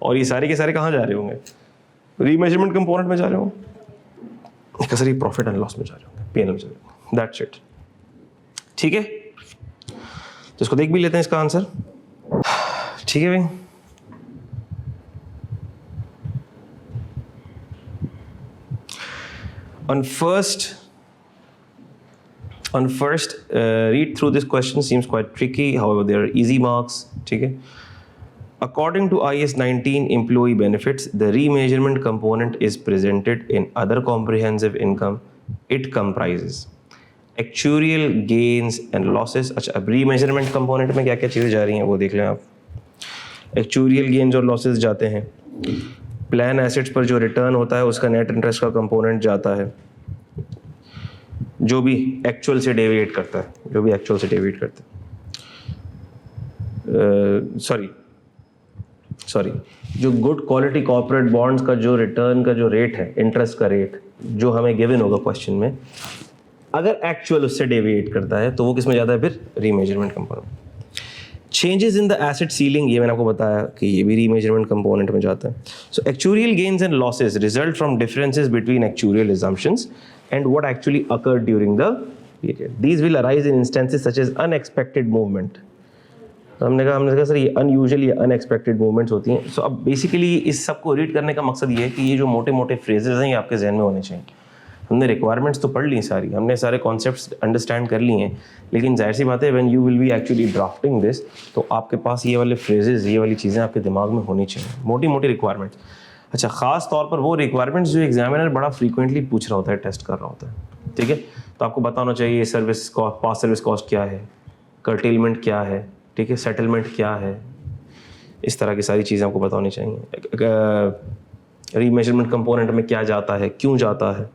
Speaker 1: और ये सारे के सारे कहाँ जा रहे होंगे? रीमेजरमेंट कंपोनेंट में जा रहे होंगे, सर ये प्रॉफिट एंड लॉस में जा रहे होंगे, P&L में जा रहे होंगे, दैट्स इट, ठीक है। तो इसको देख भी लेते हैं इसका आंसर, ठीक है भाई। On first read through this question seems quite tricky, however there are easy marks, ठीक है। According to IAS 19 employee benefits, the remeasurement component is presented in other comprehensive income. It comprises actuarial gains and losses। अच्छा, अब remeasurement component में क्या क्या चीज़ें जा रही हैं वो देख लें आप। actuarial gains और losses जाते हैं, प्लान एसेट्स पर जो रिटर्न होता है उसका नेट इंटरेस्ट का कंपोनेंट जाता है, जो भी एक्चुअल से डेविएट करता है, जो भी एक्चुअल से डेविएट करता है, सॉरी जो गुड क्वालिटी कॉर्पोरेट बॉन्ड्स का जो रिटर्न का जो रेट है, इंटरेस्ट का रेट जो हमें गिवन होगा क्वेश्चन में, अगर एक्चुअल उससे डेविएट करता है तो वो किस में जाता है? फिर remeasurement component. Changes in the asset ceiling, ये मैंने आपको बताया कि ये भी रीमेजरमेंट कंपोनेंट में जाता है। So actuarial gains and losses result from differences between actuarial assumptions and what actually occurred during the period. These will arise in instances such as unexpected movement. हमने कहा सर ये अनयूजुअल या unexpected movements होती हैं। सो अब basically इस सब को रीड करने का मकसद ये है कि ये जो मोटे मोटे फ्रेजेस हैं ये आपके जहन में होने चाहिए। हमने रिक्वायरमेंट्स तो पढ़ ली सारी, हमने सारे कॉन्सेप्ट्स अंडरस्टैंड कर लिए हैं, लेकिन जाहिर सी बात है when you will be actually drafting this, तो आपके पास ये वाले फ्रेजेस, ये वाली चीज़ें आपके दिमाग में होनी चाहिए, मोटी मोटी रिक्वायरमेंट्स। अच्छा, ख़ास तौर पर वो रिक्वायरमेंट्स जो एग्जामिनर बड़ा फ्रीक्वेंटली पूछ रहा होता है, टेस्ट कर रहा होता है, ठीक है। तो आपको बताना चाहिए सर्विस कॉस्ट, पास सर्विस कॉस्ट क्या है, कर्टेलमेंट क्या है, ठीक है, सेटलमेंट क्या है, इस तरह की सारी चीज़ें आपको बतानी चाहिए। रीमेजरमेंट कंपोनेंट में क्या जाता है, क्यों जाता है,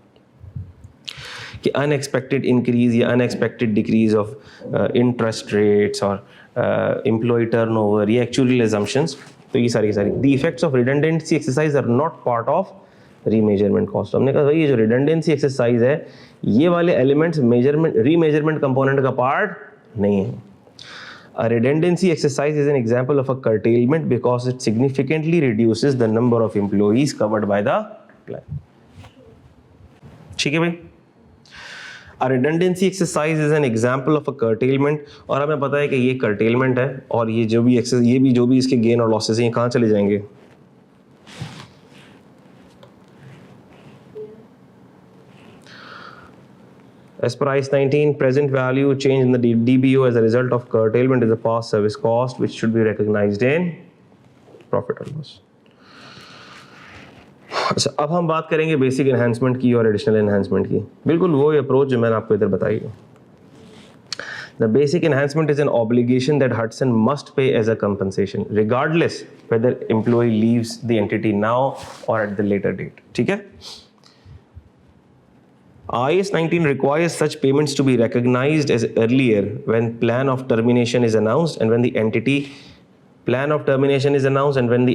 Speaker 1: कि अनएक्सपेक्टेड इंक्रीज या unexpected decrease of interest rates और एम्प्लॉय टर्नओवर, ये एक्चुअल assumptions। तो ये सारी the effects of redundancy exercise are not part of remeasurement cost. हमने कहा भाई ये जो रिडंडेंसी एक्सरसाइज है, ये वाले एलिमेंट्स मेजरमेंट रीमेजरमेंट कंपोनेंट का पार्ट नहीं है। A redundancy exercise is an example of a curtailment because it significantly reduces the number of employees covered by the plan. ठीक है भाई। A redundancy exercise is an example of a curtailment, और हमें पता है कि ये curtailment है, और ये जो भी इसके गेन और लॉसेस हैं, ये कहाँ चले जाएंगे? As per IAS 19, present value change in the DBO as a result of curtailment is a past service cost which should be recognized in profit or loss. अच्छा, अब हम बात करेंगे बेसिक एनहांसमेंट की और एडिशनल एनहांसमेंट की। बिल्कुल वही अप्रोच जो मैंने आपको इधर बताई है। The basic enhancement is an obligation that Hudson must pay as a compensation, regardless whether employee leaves the entity now or at the later date. ठीक है? IAS 19 requires such payments to be recognized as earlier when plan of termination is announced and when the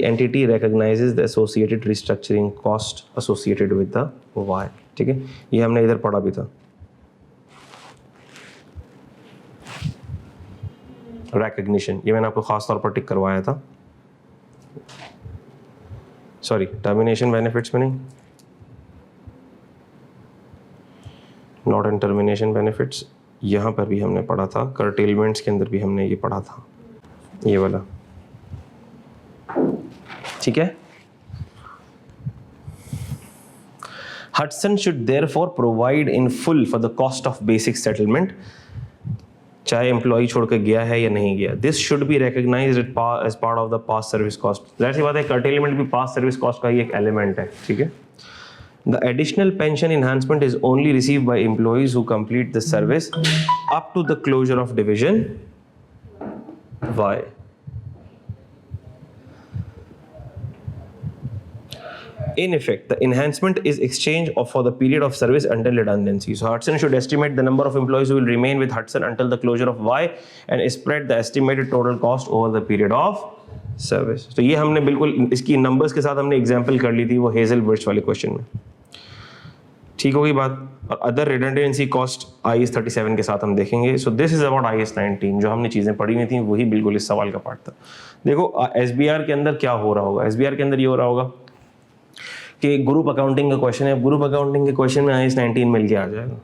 Speaker 1: entity recognizes the associated restructuring cost associated with the Y. ठीक है, ये हमने इधर पढ़ा भी था। Recognition, ये मैंने आपको खास तौर पर टिक करवाया था। सॉरी, टर्मिनेशन बेनिफिट्स में नहीं, नॉट इन टर्मिनेशन बेनिफिट्स, यहाँ पर भी हमने पढ़ा था। कर्टेलमेंट्स के अंदर भी हमने ये पढ़ा था, ये वाला, ठीक है। Hudson should therefore provide in full for the cost of basic settlement, चाहे एम्प्लॉई छोड़ के गया है या नहीं गया। This should be recognised as part of the past service cost. जाहिर सी बात है, कर्टेलमेंट भी पास्ट सर्विस कॉस्ट का ही एक एलिमेंट है, ठीक है। The additional pension enhancement is only received by employees who complete the service up to the closure of division Y. In effect, the enhancement is exchange for the period of service until redundancy. So Hudson should estimate the number of employees who will remain with Hudson until the closure of Y and spread the estimated total cost over the period of service. तो ये हमने बिल्कुल इसकी numbers के साथ हमने example कर ली थी वो हेजल बर्च वाले क्वेश्चन में। ठीक होगी बात। और अदर रिडंडेंसी कॉस्ट IAS 37 के साथ हम देखेंगे। So this is about IAS 19, जो हमने चीज़ें पढ़ी हुई थी वही बिल्कुल इस सवाल का पार्ट था। देखो SBR के अंदर क्या हो रहा होगा, SBR के अंदर ये हो रहा होगा कि ग्रुप अकाउंटिंग का क्वेश्चन है, ग्रुप अकाउंटिंग के क्वेश्चन में IAS 19 मिल के आ जाएगा।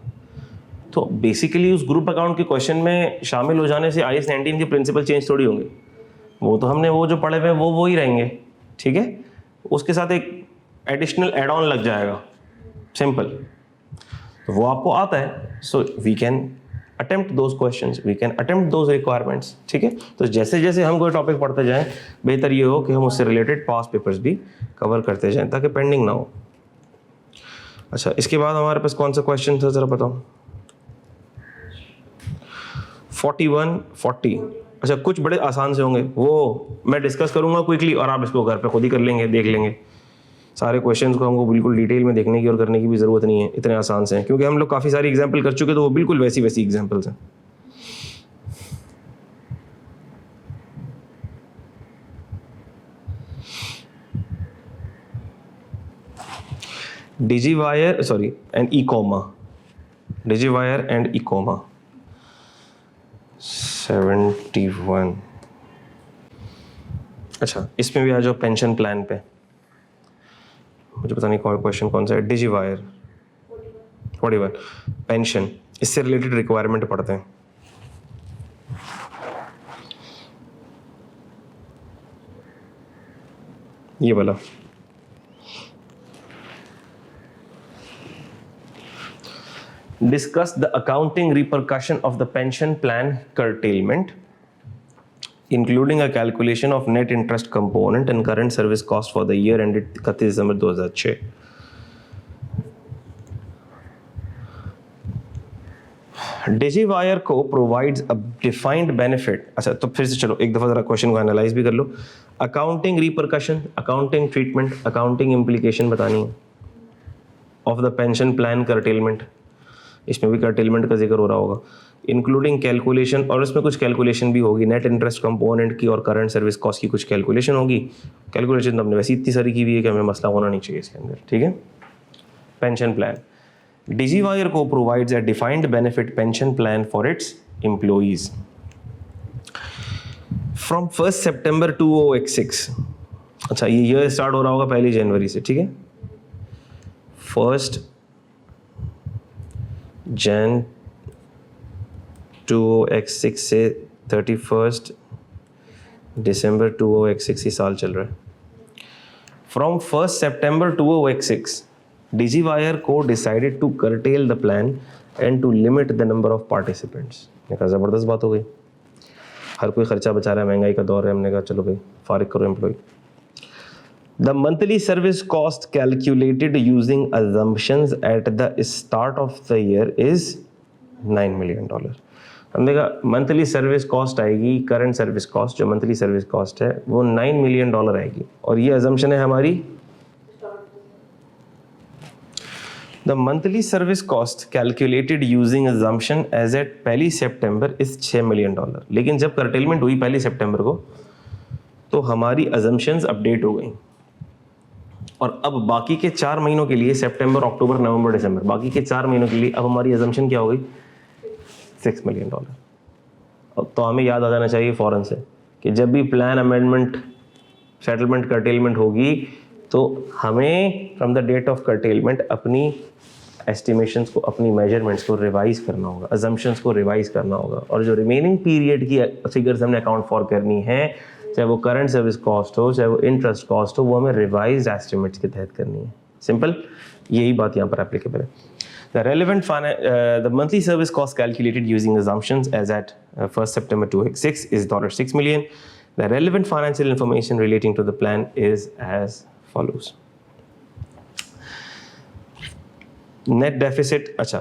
Speaker 1: तो बेसिकली उस ग्रुप अकाउंट के क्वेश्चन में शामिल हो जाने से IAS 19 के प्रिंसिपल चेंज थोड़ी होंगे, वो तो हमने वो जो पढ़े हुए वो ही रहेंगे, ठीक है। उसके साथ एक एडिशनल एड ऑन लग जाएगा, सिंपल, तो वो आपको आता है। So we can attempt those questions, we can attempt those requirements, ठीक है। तो जैसे जैसे हम कोई टॉपिक पढ़ते जाएं, बेहतर ये हो कि हम उससे रिलेटेड पास्ट पेपर्स भी कवर करते जाएं ताकि पेंडिंग ना हो। अच्छा, इसके बाद हमारे पास कौन सा क्वेश्चन था ज़रा बताओ। 41, 40। अच्छा, कुछ बड़े आसान से होंगे, वो मैं डिस्कस करूंगा क्विकली और आप इसको घर पे खुद ही कर लेंगे, देख लेंगे। सारे क्वेश्चंस को हमको बिल्कुल डिटेल में देखने की और करने की भी ज़रूरत नहीं है, इतने आसान से हैं, क्योंकि हम लोग काफ़ी सारी एग्जाम्पल कर चुके, तो वो बिल्कुल वैसी एग्जाम्पल्स हैं। डिजीवायर एंड इकोमा 71। अच्छा, इसमें भी आ जाओ पेंशन प्लान पे। मुझे पता नहीं क्वेश्चन कौन सा है। डिजीवायर 41 पेंशन, इससे रिलेटेड रिक्वायरमेंट पढ़ते हैं। ये वाला Discuss the accounting repercussion of the pension plan curtailment, including a calculation of net interest component and current service cost for the year ended 31 दिसंबर 2006. डिजीवायर को प्रोवाइड्स अ डिफाइंड बेनिफिट. अच्छा, तो फिर से चलो एक दफ़ा ज़रा क्वेश्चन को एनालाइज भी कर लो. Accounting repercussion, accounting treatment, accounting implication बतानी है of the pension plan curtailment. इसमें भी कर्टेलमेंट का जिक्र हो रहा होगा. इंक्लूडिंग कैलकुलेशन, और इसमें कुछ कैलकुलेशन भी होगी नेट इंटरेस्ट कंपोनेंट की और करंट सर्विस कॉस्ट की कुछ कैलकुलेशन होगी. कैलकुलेशन तो हमने वैसे इतनी सारी की हुई है कि हमें मसला होना नहीं चाहिए इसके अंदर. ठीक है. Pension plan. डिजीवायर को provides a defined benefit pension plan for its employees from 1 सितंबर 2016. अच्छा, ये ईयर स्टार्ट हो रहा होगा 1 जनवरी से. ठीक है. 1 जन 2016 से 31 दिसंबर 2016 ही साल चल रहा है. फ्रॉम 1 सितंबर 2016 डिजीवायर को decided to curtail the plan and to limit the number of participants. मैंने कहा ज़बरदस्त बात हो गई. हर कोई खर्चा बचा रहा है, महंगाई का दौर है. हमने कहा चलो भाई फारिग करो employee. The monthly service cost calculated using assumptions at the start of the year is $9 million. हमने कहा मंथली सर्विस कॉस्ट आएगी, करंट सर्विस कॉस्ट जो मंथली सर्विस कॉस्ट है वो $9 million आएगी. और ये अजम्पशन है हमारी. The monthly service cost calculated using assumption as at 1 सितंबर इज $6 million. लेकिन जब कर्टेलमेंट हुई 1 सितंबर को तो हमारी assumptions अपडेट हो गई. और अब बाकी के 4 महीनों के लिए, सितंबर, अक्टूबर, नवंबर, दिसंबर, बाकी के 4 महीनों के लिए अब हमारी assumption क्या हो गई? $6 million. अब तो हमें याद आ जाना चाहिए फ़ौरन से कि जब भी प्लान अमेंडमेंट, सेटलमेंट, कर्टेलमेंट होगी तो हमें from the date of curtailment अपनी एस्टिमेशंस को, अपनी मेजरमेंट्स को रिवाइज करना होगा, अजम्पशंस को रिवाइज करना होगा. और जो रिमेनिंग पीरियड की फिगर्स हमने अकाउंट फॉर करनी है, चाहे वो करंट सर्विस कॉस्ट हो, चाहे वो इंटरेस्ट कॉस्ट हो, वो हमें रिवाइज एस्टिमेट्स के तहत करनी है. सिंपल, यही बात यहाँ पर एप्लीकेबल है. The monthly service cost calculated using assumptions as at 1 September 2006 is $6 million. The relevant financial information relating to the plan is as follows. Net deficit. अच्छा,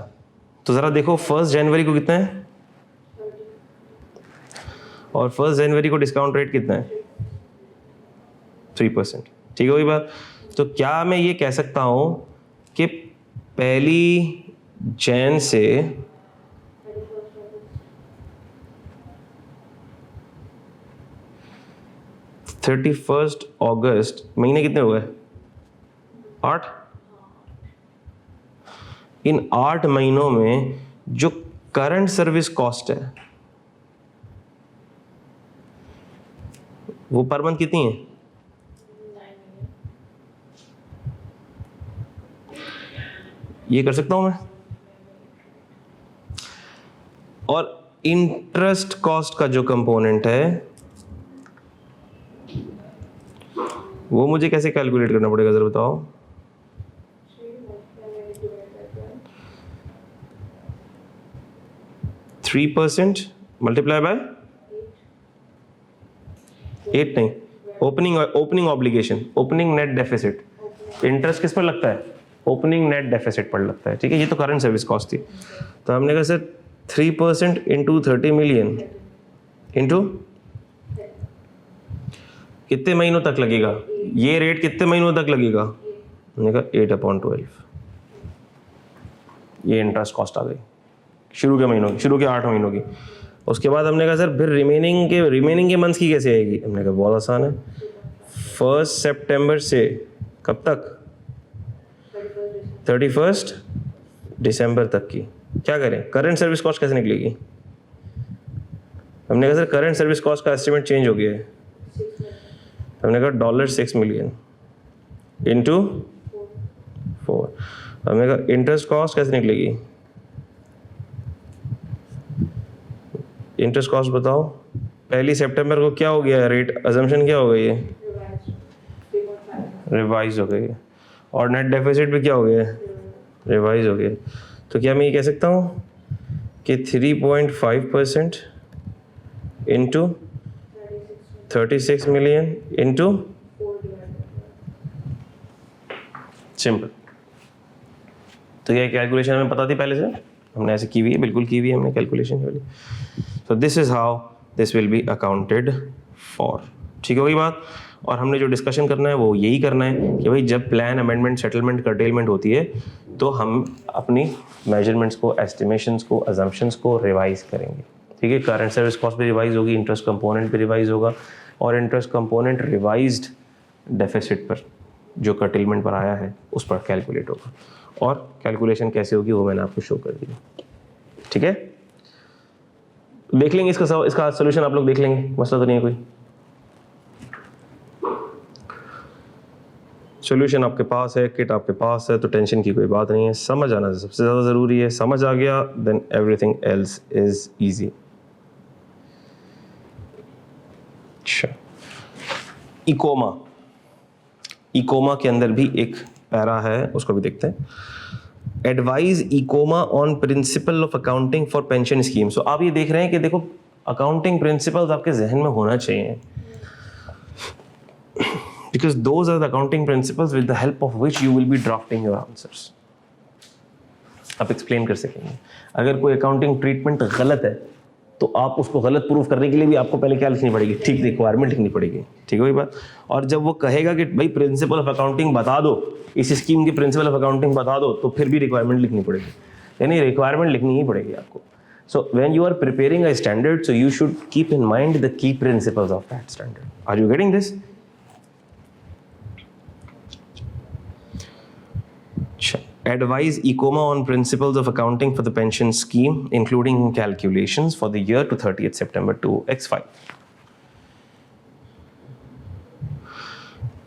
Speaker 1: तो ज़रा देखो 1 जनवरी को कितना है और 1 जनवरी को डिस्काउंट रेट कितना है? 3%. ठीक है वही बात. तो क्या मैं ये कह सकता हूँ कि 1 जन से 31 अगस्त, महीने कितने हुए? 8. इन 8 महीनों में जो करंट सर्विस कॉस्ट है वो पर मंथ कितनी है? ये कर सकता हूं मैं. और इंटरेस्ट कॉस्ट का जो कंपोनेंट है वो मुझे कैसे कैलकुलेट करना पड़ेगा जरा बताओ. %3 मल्टीप्लाई बाय 8 नहीं, opening obligation, opening net deficit. Interest किस पर लगता है? ओपनिंग नेट डेफिसिट पर लगता है. ठीक है, ये तो करंट सर्विस कॉस्ट थी. तो हमने कहा सर 3% इंटू 30 मिलियन इंटू कितने महीनों तक लगेगा? ये रेट कितने महीनों तक लगेगा? हमने कहा 8/12. ये इंटरेस्ट कॉस्ट आ गई शुरू के महीनों की, शुरू के 8 महीनों की. उसके बाद हमने कहा सर फिर रिमेनिंग के मंथ्स की कैसे आएगी? हमने कहा बहुत आसान है. 1 सितंबर से कब तक? 31 दिसंबर तक की. क्या करें? करंट सर्विस कॉस्ट कैसे निकलेगी? हमने कहा सर करंट सर्विस कॉस्ट का एस्टिमेट चेंज हो गया है. हमने कहा $6 million इंटू 4. हमने कहा इंटरेस्ट कॉस्ट कैसे निकलेगी? इंटरेस्ट कॉस्ट बताओ. 1 सितंबर को क्या हो गया रेट? अजम्पशन क्या हो गई है? रिवाइज हो गई है. और नेट डेफिसिट भी क्या हो गया? रिवाइज हो गया. तो क्या मैं ये कह सकता हूँ कि 3.5% इंटू 36 मिलियन इंटू सिंपल। तो ये कैलकुलेशन हमें पता थी पहले से, हमने ऐसे की हुई है, बिल्कुल की हुई है हमने कैलकुलेशन वाली। So this is how this will B accounted for. ठीक हो गई बात। और हमने जो डिस्कशन करना है वो यही करना है कि भाई जब प्लान अमेंडमेंट सेटलमेंट कर्टेलमेंट होती है तो हम अपनी मेजरमेंट्स को, एस्टिमेशंस को, अजम्पशंस को रिवाइज करेंगे। ठीक है, करंट सर्विस कॉस्ट भी रिवाइज होगी, इंटरेस्ट कंपोनेंट भी रिवाइज होगा, और इंटरेस्ट कंपोनेंट रिवाइज्ड डेफिसिट पर जो कर्टेलमेंट पर आया है उस पर कैलकुलेट होगा। और कैलकुलेशन कैसे होगी वो मैंने आपको शो कर दिया। ठीक है, देख लेंगे इसका सोल्यूशन आप लोग देख लेंगे, मसला तो नहीं है कोई। सोल्यूशन आपके पास है, किट आपके पास है, तो टेंशन की कोई बात नहीं है। समझ आना सबसे ज़्यादा ज़रूरी है। समझ आ गया then everything else is easy. अच्छा, इकोमा, इकोमा के अंदर भी एक पैरा है, उसको भी देखते हैं। एडवाइज इकोमा on principle of accounting for pension scheme. So आप ये देख रहे हैं कि देखो अकाउंटिंग प्रिंसिपल्स आपके जहन में होना चाहिए, because those are the accounting principles with the help of which you will be drafting your answers. आप एक्सप्लेन कर सकेंगे। अगर कोई अकाउंटिंग ट्रीटमेंट गलत है तो आप उसको गलत प्रूफ करने के लिए भी आपको पहले क्या लिखनी पड़ेगी, ठीक रिक्वायरमेंट लिखनी पड़ेगी। ठीक है वही बात। और जब वो कहेगा कि भाई प्रिंसिपल ऑफ अकाउंटिंग बता दो, इस स्कीम की प्रिंसिपल ऑफ अकाउंटिंग बता दो, तो फिर भी रिक्वायरमेंट लिखनी पड़ेगी, यानी रिक्वायरमेंट लिखनी ही पड़ेगी आपको। So when you are preparing a standard, so you should keep in mind the key principles of that standard. Are you getting this? Advise ICOMA on principles of accounting for the pension scheme, including calculations for the year to 30th September 2005.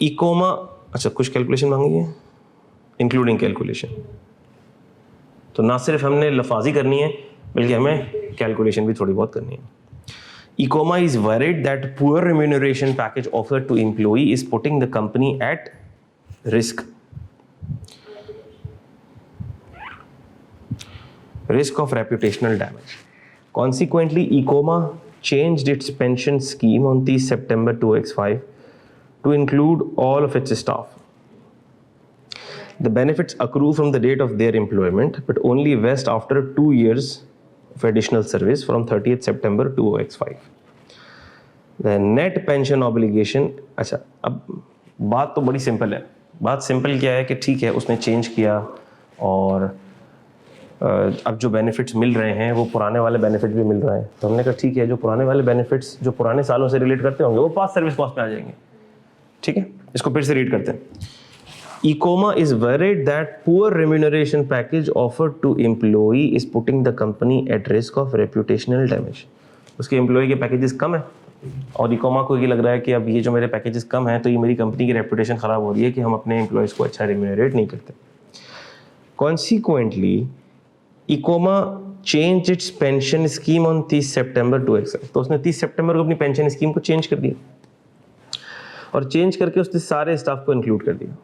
Speaker 1: ICOMA, अच्छा कुछ calculation मांगी है, including calculation. तो ना सिर्फ हमने लफाजी करनी है बल्कि हमें कैलकुलेशन भी थोड़ी बहुत करनी है। ICOMA is worried that poor remuneration package offered to employee is putting the company at risk. Risk of reputational damage. Consequently, ICOMA changed its pension scheme on 30 September 2005 to include all of its staff. The benefits accrue from the date of their employment, but only vest after 2 years of additional service from 30th September 2005. The net pension obligation. अच्छा, अब बात तो बड़ी simple है। बात simple क्या है कि ठीक है उसने चेंज किया और अब जो बेनिफिट्स मिल रहे हैं वो पुराने वाले बेनिफिट भी मिल रहे हैं। तो हमने कहा ठीक है, जो पुराने वाले बेनिफिट्स जो पुराने सालों से रिलेट करते होंगे वो पास्ट सर्विस कॉस्ट में आ जाएंगे। ठीक है, इसको फिर से रीड करते हैं। ICOMA is worried that poor remuneration package offered to employee is putting the company at risk of reputational damage. उसके एम्प्लॉय के पैकेजेस कम है और ICOMA को ये लग रहा है कि अब ये जो मेरे पैकेजेस कम हैं तो ये मेरी कंपनी की रेपुटेशन ख़राब हो रही है कि हम अपने एम्प्लॉयज़ को अच्छा रिम्यूनरेट नहीं करते। Consequently, ICOMA changed its pension scheme on 30 September 2005. तो उसने 30 सितंबर को अपनी पेंशन स्कीम को चेंज कर दिया और चेंज करके उसने सारे स्टाफ को इंक्लूड कर दिया।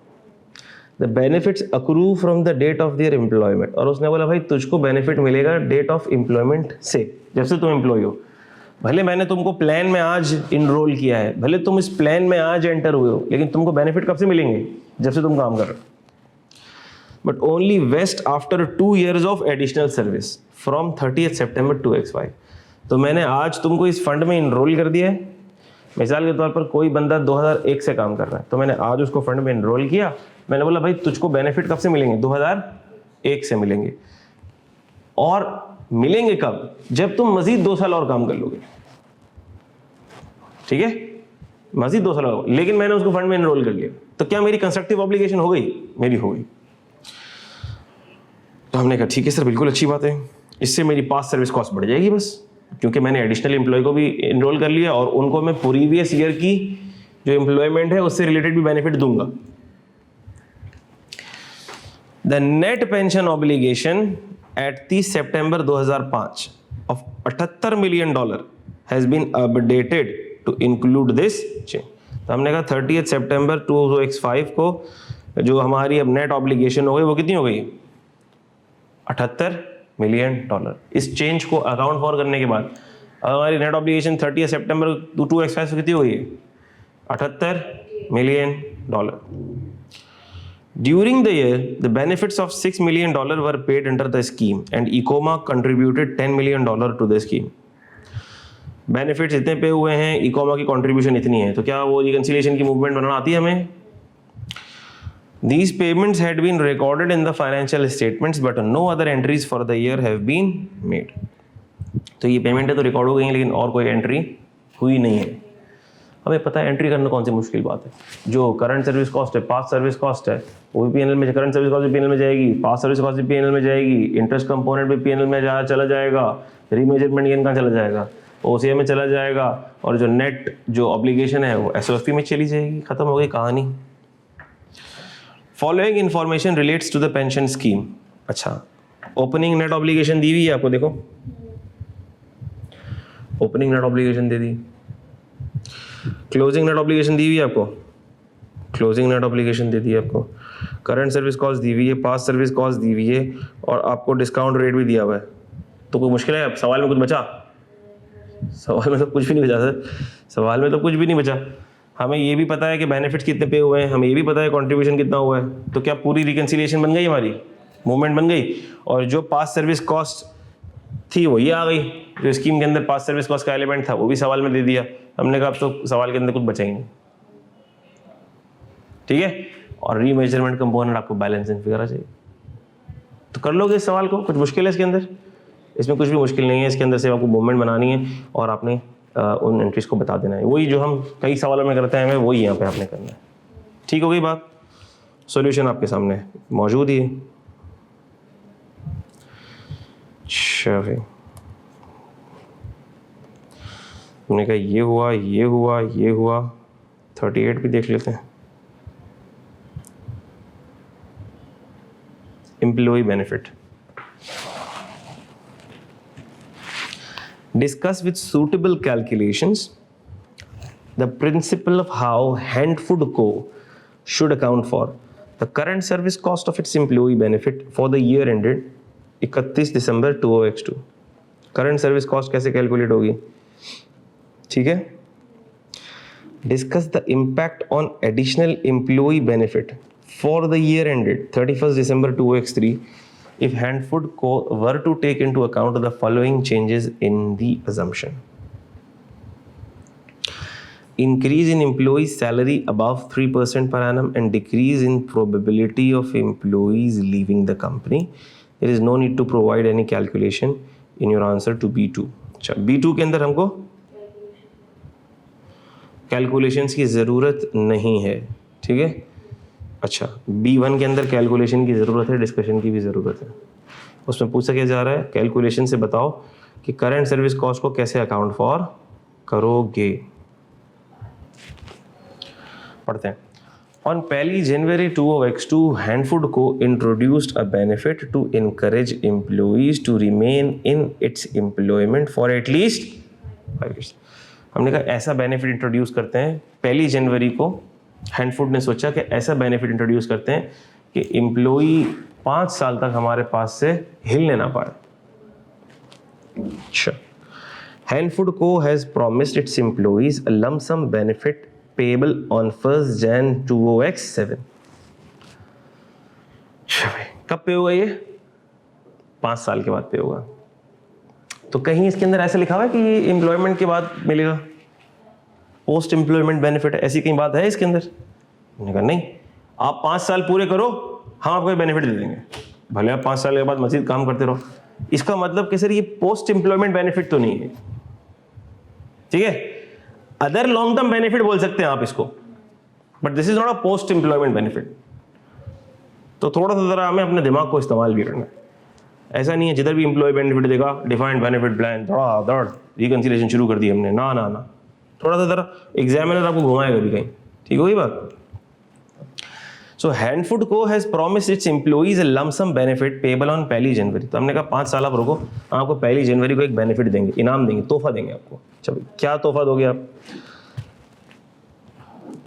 Speaker 1: The benefits accrue from the date of their employment. और उसने बोला भाई तुझको बेनिफिट मिलेगा डेट ऑफ एम्प्लॉयमेंट से, जब से तुम एम्प्लॉय हो। भले मैंने तुमको प्लान में आज इनरोल किया है, भले तुम इस प्लान में आज एंटर हुए हो, लेकिन तुमको बेनिफिट कब से मिलेंगे, जब से तुम काम कर रहे हो। But only vest after 2 years of additional service from 30th September 2005. तो मैंने आज तुमको इस फंड में इनरोल कर दिया है। मिसाल के तौर पर कोई बंदा 2001 से काम कर रहा है तो मैंने आज उसको फंड में इनरोल किया। मैंने बोला भाई तुझको बेनिफिट कब से मिलेंगे, 2001 से मिलेंगे। और मिलेंगे कब, जब तुम मजीद 2 साल और काम कर लोगे। ठीक है, मजीद 2 साल और, लेकिन मैंने उसको फंड में इनरोल कर लिया तो क्या मेरी कंस्ट्रक्टिव ऑब्लिगेशन हो गई, मेरी हो गई। तो हमने कहा ठीक है सर, बिल्कुल अच्छी बात है, इससे मेरी पास्ट सर्विस कॉस्ट बढ़ जाएगी बस, क्योंकि मैंने एडिशनल एम्प्लॉय को भी इनरोल कर लिया और उनको मैं प्रीवियस ईयर की जो एम्प्लॉयमेंट है उससे रिलेटेड भी बेनिफिट दूंगा। The net pension obligation at 30 सितंबर 2005 of $78 million has been updated to include this change. तो हमने कहा 30 सितंबर 2005 को जो हमारी अब नेट ऑब्लिगेशन हो गई वो कितनी हो गई, $78 मिलियन। इस चेंज को अकाउंट फॉर करने के बाद हमारी नेट ऑब्लिगेशन 30 सितंबर 2x5 कितनी हुई है? $78 million. During the year, the benefits of $6 million were paid under the scheme and Ecoma contributed $10 million to the scheme. Benefits इतने पे हुए हैं, इकोमा की कंट्रीब्यूशन इतनी है, तो क्या वो रिकंसिलिएशन की मूवमेंट बनाना आती है हमें? These payments had been recorded in the financial statements but no other entries for the year have been made. तो ये पेमेंट है तो रिकॉर्ड हो गई है लेकिन और कोई एंट्री हुई नहीं है। हमें पता है एंट्री करना कौन सी मुश्किल बात है। जो करंट सर्विस कॉस्ट है, पास्ट सर्विस कॉस्ट है, वो भी पीएनएल में, करंट सर्विस कॉस्ट भी पीएनएल में जाएगी, पास्ट सर्विस कॉस्ट भी पीएनएल में जाएगी, इंटरेस्ट कंपोनेंट भी पीएनएल में चला जाएगा, रीमेजरमेंट गेन कहाँ चला जाएगा? ओसीए में चला जाएगा, और जो नेट जो ऑब्लिगेशन है वो एसओएफपी में चली जाएगी। खत्म हो गई कहानी। Following information relates to the pension scheme. अच्छा, ओपनिंग नेट ऑब्लिगेशन दी हुई है आपको, देखो ओपनिंग नेट ऑब्लिगेशन दे दी, क्लोजिंग नेट ऑब्लिगेशन दी हुई है आपको, क्लोजिंग नेट ऑब्लिगेशन दे दी है आपको, करंट सर्विस कॉस्ट दी हुई है, पास्ट सर्विस कॉस्ट दी हुई है, और आपको डिस्काउंट रेट भी दिया हुआ है। तो कोई मुश्किल है? सवाल में कुछ बचा? सवाल में तो कुछ भी नहीं बचा सर, सवाल में तो कुछ भी नहीं बचा। हमें ये भी पता है कि बेनिफिट्स कितने पे हुए हैं, हमें ये भी पता है कॉन्ट्रीब्यूशन कितना हुआ है, तो क्या पूरी रिकंसिलिएशन बन गई, हमारी मूवमेंट बन गई? और जो पास्ट सर्विस कॉस्ट थी वो ये आ गई, जो स्कीम के अंदर पास्ट सर्विस कॉस्ट का एलिमेंट था वो भी सवाल में दे दिया। हमने कहा अब तो सवाल के अंदर कुछ बचा ही नहीं, ठीक है। और रीमेजरमेंट कंपोनेंट आपको बैलेंस इन फिगर आ चाहिए, तो कर लोगे इस सवाल को। कुछ मुश्किल है इसके अंदर? इसमें कुछ भी मुश्किल नहीं है। इसके अंदर से आपको मूवमेंट बनानी है और आपने उन एंट्रीज को बता देना है। वही जो हम कई सवालों में करते हैं, हमें वही यहाँ पे आपने करना है। ठीक हो गई बात? सॉल्यूशन आपके सामने मौजूद ही है। हमने कहा ये हुआ, ये हुआ, ये हुआ, 38 भी देख लेते हैं। Employee benefit. Discuss with suitable calculations the principle of how Handfood Co. should account for the current service cost of its employee benefit for the year ended 31 December 2022। Current service cost कैसे calculate होगी? ठीक है। Discuss the impact on additional employee benefit for the year ended 31 December 2023 if Handfood Co. were to take into account the following changes in the assumption. Increase in employees' salary above 3% per annum and decrease in probability of employees leaving the company. There is no need to provide any calculation in your answer to B2. अच्छा, B2 के अंदर हमको calculations की ज़रूरत नहीं है, ठीक है। अच्छा, B1 के अंदर कैलकुलेशन की ज़रूरत है, डिस्कशन की भी ज़रूरत है। उसमें पूछा क्या जा रहा है? कैलकुलेशन से बताओ कि करंट सर्विस कॉस्ट को कैसे अकाउंट फॉर करोगे। पढ़ते हैं। On 1 January 2022, Handfood Co. introduced a benefit to encourage employees to remain in its employment for at least 5 years. हमने कहा ऐसा बेनिफिट इंट्रोड्यूस करते हैं। 1 जनवरी को हैंडफूड ने सोचा कि ऐसा बेनिफिट इंट्रोड्यूस करते हैं कि एम्प्लॉई 5 साल तक हमारे पास से हिलने ना पाए। अच्छा, Handfood Co has promised its employees a lump sum benefit payable on 1 Jan 2007। कब पे होगा ये? 5 साल के बाद पे होगा। तो कहीं इसके अंदर ऐसा लिखा हुआ है कि ये एम्प्लॉयमेंट के बाद मिलेगा, पोस्ट एम्प्लॉयमेंट बेनिफिट, ऐसी कहीं बात है इसके अंदर? मैंने कहा नहीं, आप 5 साल पूरे करो, हम आपको बेनिफिट दे देंगे, भले आप 5 साल के बाद मजीद काम करते रहो। इसका मतलब कि सर ये पोस्ट एम्प्लॉयमेंट बेनिफिट तो नहीं है, ठीक है। अदर लॉन्ग टर्म बेनिफिट बोल सकते हैं आप इसको, but this is not a post employment benefit. तो थोड़ा सा जरा हमें अपने दिमाग को इस्तेमाल भी करना है। ऐसा नहीं है जिधर भी एम्प्लॉय बेनिफिट देगा डिफाइंड बेनिफिट प्लान धड़ रिकंसिलिएशन शुरू कर दी हमने, ना ना ना, थोड़ा सा जरा एग्जामिनर आपको घुमाएगा भी कहीं, ठीक होगी बात। So Handfood Co has promised its employees a lump sum benefit payable on 1 जनवरी। तो हमने कहा 5 साल आप रुको, आपको 1 जनवरी को एक बेनिफिट देंगे, इनाम देंगे, तोहफा देंगे आपको। चलो क्या तोहफा दोगे आप?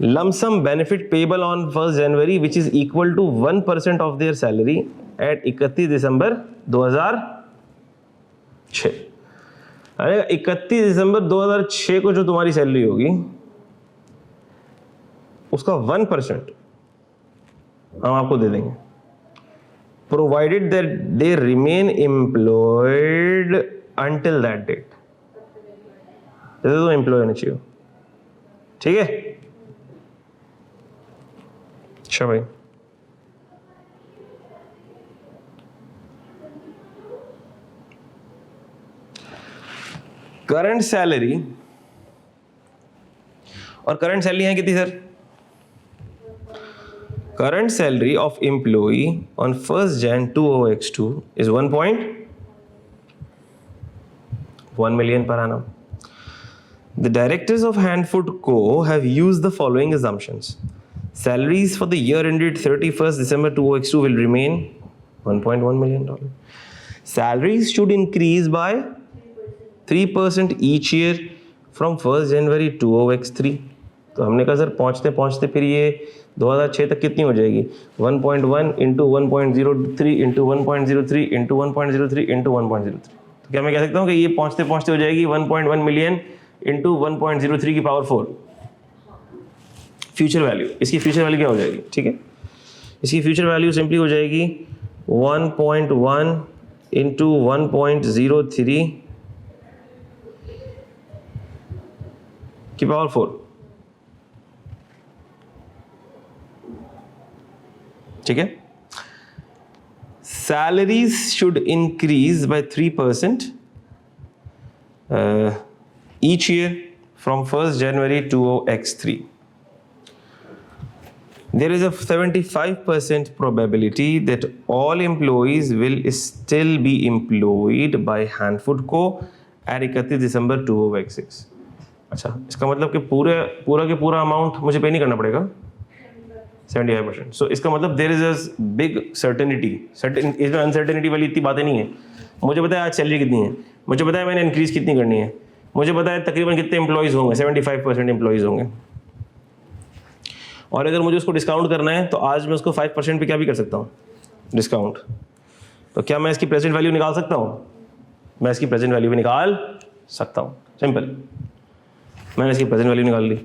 Speaker 1: lump sum benefit payable on 1st January which is equal to 1% of their salary at 31 दिसंबर 2006। अरे 31 दिसंबर 2006 को जो तुम्हारी सैलरी होगी उसका 1% हम आपको दे देंगे, provided that they remain employed until that date. तो एम्प्लॉय होना चाहिए, ठीक है। अच्छा भाई, करंट सैलरी, और करंट सैलरी है कितनी sir? Current salary of employee on 1st Jan 2002 is 1.1 million per annum. The directors of Handfood Co. have used the following assumptions. Salaries for the year ended 31st December 2002 will remain $1.1 million. Salaries should increase by 3% each year from 1st January 2003. तो हमने कहा sir पहुँचते पहुँचते फिर ये 2006 तक कितनी हो जाएगी? 1.1 इंटू 1.03 इंटू 1.03 इंटू 1.03 इंटू 1.03। तो क्या मैं कह सकता हूँ कि ये पहुँचते पहुँचते हो जाएगी 1.1 मिलियन इंटू 1.03 की पावर 4 फ्यूचर वैल्यू। इसकी फ्यूचर वैल्यू क्या हो जाएगी? ठीक है, इसकी फ्यूचर वैल्यू सिंपली हो जाएगी 1.1 इंटू 1.03 की पावर 4। ठीक है, salaries should increase by 3% each year from 1st January 2003. There is a 75% probability that all employees will still be employed by Handfood Co. at 31 December 2006. अच्छा, इसका मतलब कि पूरा के पूरा अमाउंट मुझे पे नहीं करना पड़ेगा, 75%। सो इसका मतलब there is a big certainty. इसमें अनसर्टेनिटी वाली इतनी बातें नहीं है। मुझे पता है आज सैलरी कितनी है, मुझे पता है मैंने इंक्रीज कितनी करनी है, मुझे पता है तकरीबन कितने एम्प्लॉयज़ होंगे, 75% एम्प्लॉयज़ होंगे। और अगर मुझे उसको डिस्काउंट करना है तो आज मैं उसको 5% पे क्या भी कर सकता हूँ डिस्काउंट। तो क्या मैं इसकी प्रेजेंट वैल्यू निकाल सकता हूँ? मैं इसकी प्रेजेंट वैल्यू भी निकाल सकता हूँ, सिंपल। मैंने इसकी प्रेजेंट वैल्यू निकाल ली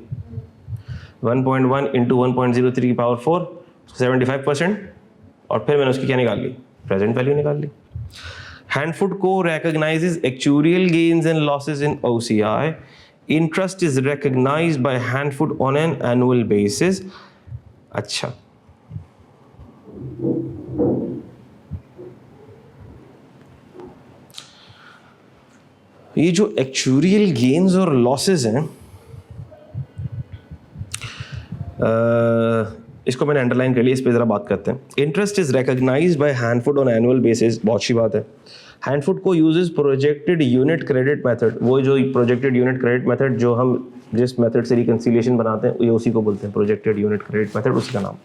Speaker 1: 1.1 इंटू 1.03 की पावर 4 75%, और फिर मैंने उसकी क्या निकाल ली? प्रेजेंट वैल्यू निकाल ली। Handfood Co. recognizes actuarial gains and losses in OCI. Interest is recognized by Handfood on an annual basis. अच्छा, ये जो actuarial gains और losses हैं, इसको मैंने अंडरलाइन कर लिया, इस पे जरा बात करते हैं। इंटरेस्ट इज रिकॉग्नाइज्ड बाय हैंडफुड ऑन एनुअल बेसिस, बहुत अच्छी बात है। हैंडफुड को uses projected unit credit method, वो जो प्रोजेक्टेड यूनिट क्रेडिट मेथड जो हम जिस मेथड से रिकंसिलिएशन बनाते हैं ये उसी को बोलते हैं प्रोजेक्टेड यूनिट क्रेडिट मेथड, उसी का नाम।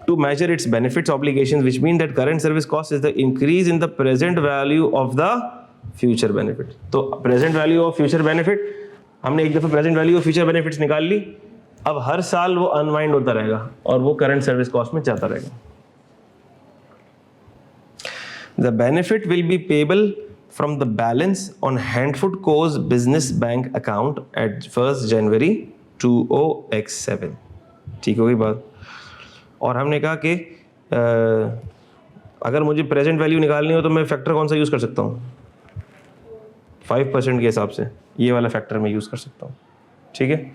Speaker 1: To measure its benefits obligations which mean that current service cost is the increase in the present value of the future benefit. तो present value of future benefit, हमने एक दफा present value of future benefits निकाल ली, अब हर साल वो unwind होता रहेगा और वो करंट सर्विस कॉस्ट में जाता रहेगा। The benefit will be payable from the balance on Handfood Co.'s business bank account at 1st January 2007। ठीक होगी बात। और हमने कहा कि अगर मुझे प्रेजेंट वैल्यू निकालनी हो तो मैं फैक्टर कौन सा यूज़ कर सकता हूँ? 5% के हिसाब से ये वाला फैक्टर मैं यूज़ कर सकता हूँ, ठीक है।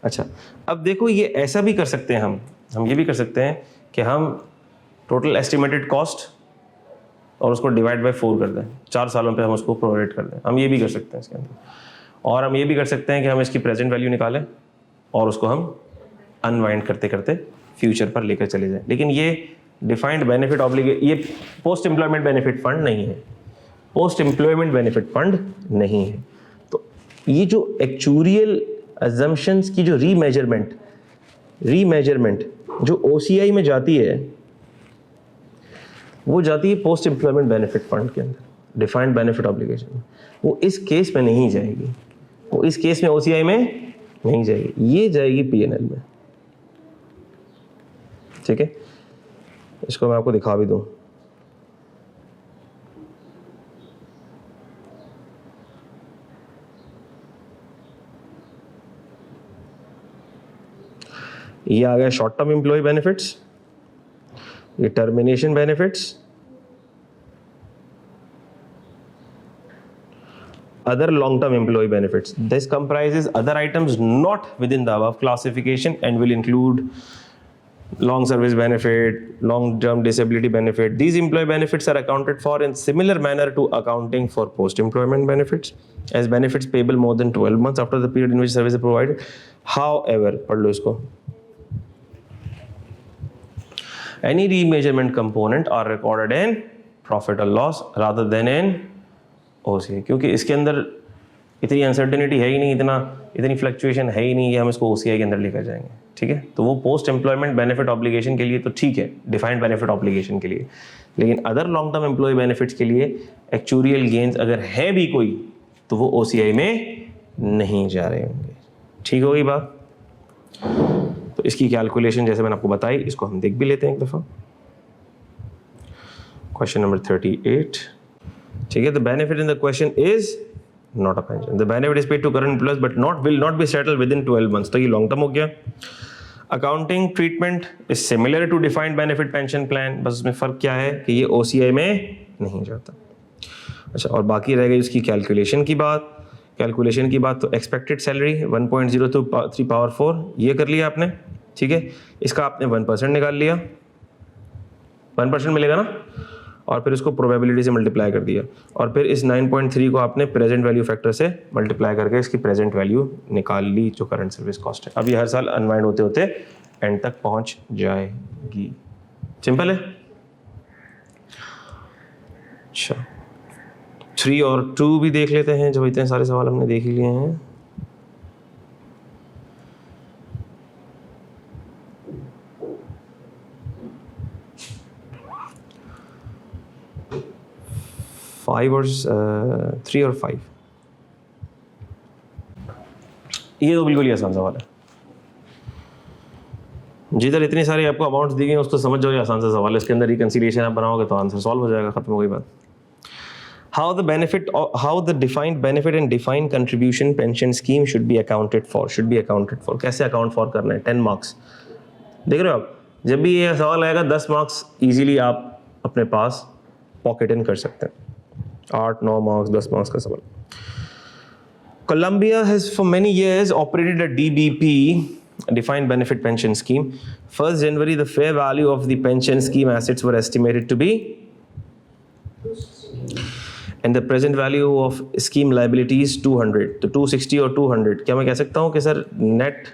Speaker 1: अच्छा, अब देखो ये ऐसा भी कर सकते हैं हम ये भी कर सकते हैं कि हम टोटल एस्टिमेटेड कॉस्ट और उसको डिवाइड बाय 4 कर दें, 4 सालों पे हम उसको प्रोवाइड कर दें, हम ये भी कर सकते हैं इसके अंदर। और हम ये भी कर सकते हैं कि हम इसकी प्रेजेंट वैल्यू निकालें और उसको हम अनवाइंड करते करते फ्यूचर पर लेकर चले जाएं। लेकिन ये डिफाइंड बेनिफिट ऑब्लिगेशन, ये पोस्ट एम्प्लॉयमेंट बेनिफिट फंड नहीं है, पोस्ट एम्प्लॉयमेंट बेनिफिट फंड नहीं है। तो ये जो एक्चुरियल अजम्पशंस की जो रीमेजरमेंट जो OCI में जाती है वो जाती है पोस्ट एम्प्लॉयमेंट बेनिफिट फंड के अंदर, डिफाइंड बेनिफिट ऑब्लिगेशन। वो इस केस में नहीं जाएगी, वो इस केस में OCI में नहीं जाएगी, ये जाएगी पीएनएल में। ठीक है, इसको मैं आपको दिखा भी दूं। ये आ गया शॉर्ट टर्म एम्प्लॉय बेनिफिट्स, ये termination benefits, other long term employee benefits. This comprises other items not within the above classification and will include long service benefit, long term disability benefit. These employee benefits are accounted for in similar manner to accounting for post employment benefits as benefits payable more than 12 months after the period in which service is provided. However, पढ़ लो इसको, any remeasurement component are recorded in profit or loss rather than in OCI, क्योंकि इसके अंदर इतनी uncertainty है ही नहीं, इतनी fluctuation है ही नहीं कि हम इसको OCI के अंदर लेकर जाएंगे। ठीक है, तो वो पोस्ट एम्प्लॉयमेंट बेनिफिट ऑब्लिगेशन के लिए तो ठीक है, डिफाइंड बेनिफिट ऑब्लिगेशन के लिए, लेकिन other long term employ benefits के लिए एक्चुरियल गेन्स अगर है भी कोई तो वो OCI में नहीं जा रहे होंगे। ठीक हो गई बात? तो इसकी कैलकुलेशन जैसे मैंने आपको बताई, इसको हम देख भी लेते हैं एक दफ़ा। Question number 38। ठीक है, the benefit in the question is not a pension, the benefit is paid to current employees but will not be settled within 12 months. तो ये लॉन्ग टर्म हो गया। Accounting treatment is similar to defined benefit pension plan, बस उसमें फ़र्क क्या है कि ये OCI में नहीं जाता। अच्छा, और बाकी रह गई उसकी कैलकुलेशन की बात। कैलकुलेशन की बात तो एक्सपेक्टेड सैलरी 1.03 पावर 4 ये कर लिया आपने। ठीक है, इसका आपने 1% निकाल लिया, 1% मिलेगा ना, और फिर इसको प्रोबेबिलिटी से मल्टीप्लाई कर दिया, और फिर इस 9.3 को आपने प्रेजेंट वैल्यू फैक्टर से मल्टीप्लाई करके इसकी प्रेजेंट वैल्यू निकाल ली जो करंट सर्विस कॉस्ट है। अब ये हर साल अनवाइंड होते होते एंड तक पहुंच जाएगी। सिंपल है। अच्छा, 3 और 2 भी देख लेते हैं, जब इतने सारे सवाल हमने देख ही लिए हैं। फाइव और 3 और 5, ये तो बिल्कुल ही आसान सवाल है। जिधर इतनी सारी आपको अमाउंट्स दी गई हैं उसको समझ जाओ, ये आसान सा सवाल है। इसके अंदर रिकंसिलिएशन आप बनाओगे तो आंसर सॉल्व हो जाएगा, खत्म हो गई बात। How the defined benefit and defined contribution pension scheme should be accounted for. कैसे अकाउंट फॉर करना है? 10 मार्क्स। देख रहे हो आप, जब भी ये सवाल आएगा 10 मार्क्स इजीली आप अपने पास पॉकेट इन कर सकते हैं। 8-9 मार्क्स, 10 मार्क्स का सवाल। Colombia has for many years operated a DBP, a defined benefit pension scheme. 1st January, the fair value of the pension scheme assets were estimated to be, and the present value of scheme liabilities 200. तो 260 और 200, क्या मैं कह सकता हूँ कि sir net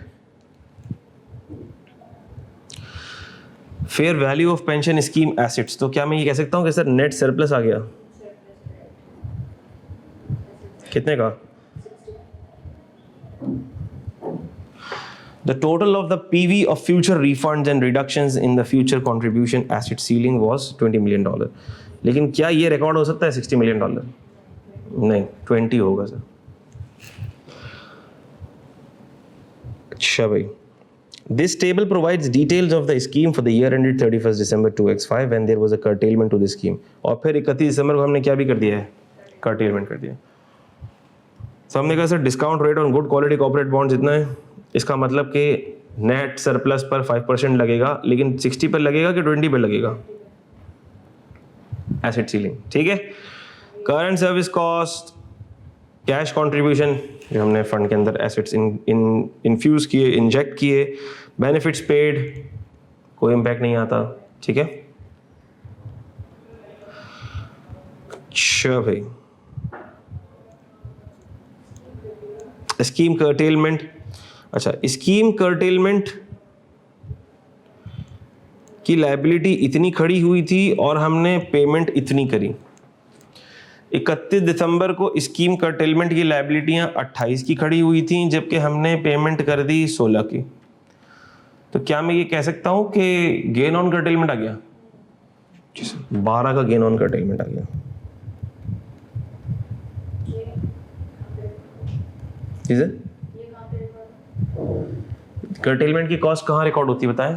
Speaker 1: fair value of pension scheme assets, तो क्या मैं ये कह सकता हूँ कि सर नेट सरप्लस आ गया? कितने का? The total of the PV of future refunds and reductions in the future contribution asset ceiling was $20 million. लेकिन क्या ये रिकॉर्ड हो सकता है $60 million? नहीं, 20 होगा सर। अच्छा भाई, this table provides details of the scheme for the year ended 31st December 2005 when there was a curtailment to the scheme. और फिर 31 दिसंबर को हमने क्या भी कर दिया है? curtailment कर दिया। तो हमने कहा sir discount rate on good quality corporate bonds इतना है, इसका मतलब कि नेट सरप्लस पर 5% लगेगा, लेकिन 60 पर लगेगा कि 20 पर लगेगा? Asset ceiling. ठीक है, current service cost, cash contribution जो हमने फंड के अंदर एसेट्स इन्फ्यूज किए, इंजेक्ट किए, बेनिफिट्स पेड, कोई इम्पैक्ट नहीं आता। ठीक है, अच्छा भाई, स्कीम कर्टेलमेंट। अच्छा, स्कीम कर्टेलमेंट की लायबिलिटी इतनी खड़ी हुई थी और हमने पेमेंट इतनी करी। 31 दिसंबर को स्कीम कर्टेलमेंट की लायबिलिटियां 28 की खड़ी हुई थी, जबकि हमने पेमेंट कर दी 16 की। तो क्या मैं ये कह सकता हूं कि गेन ऑन कर्टेलमेंट आ गया? 12 का गेन ऑन कर्टेलमेंट आ गया। कर्टेलमेंट की कॉस्ट कहाँ रिकॉर्ड होती है बताएं?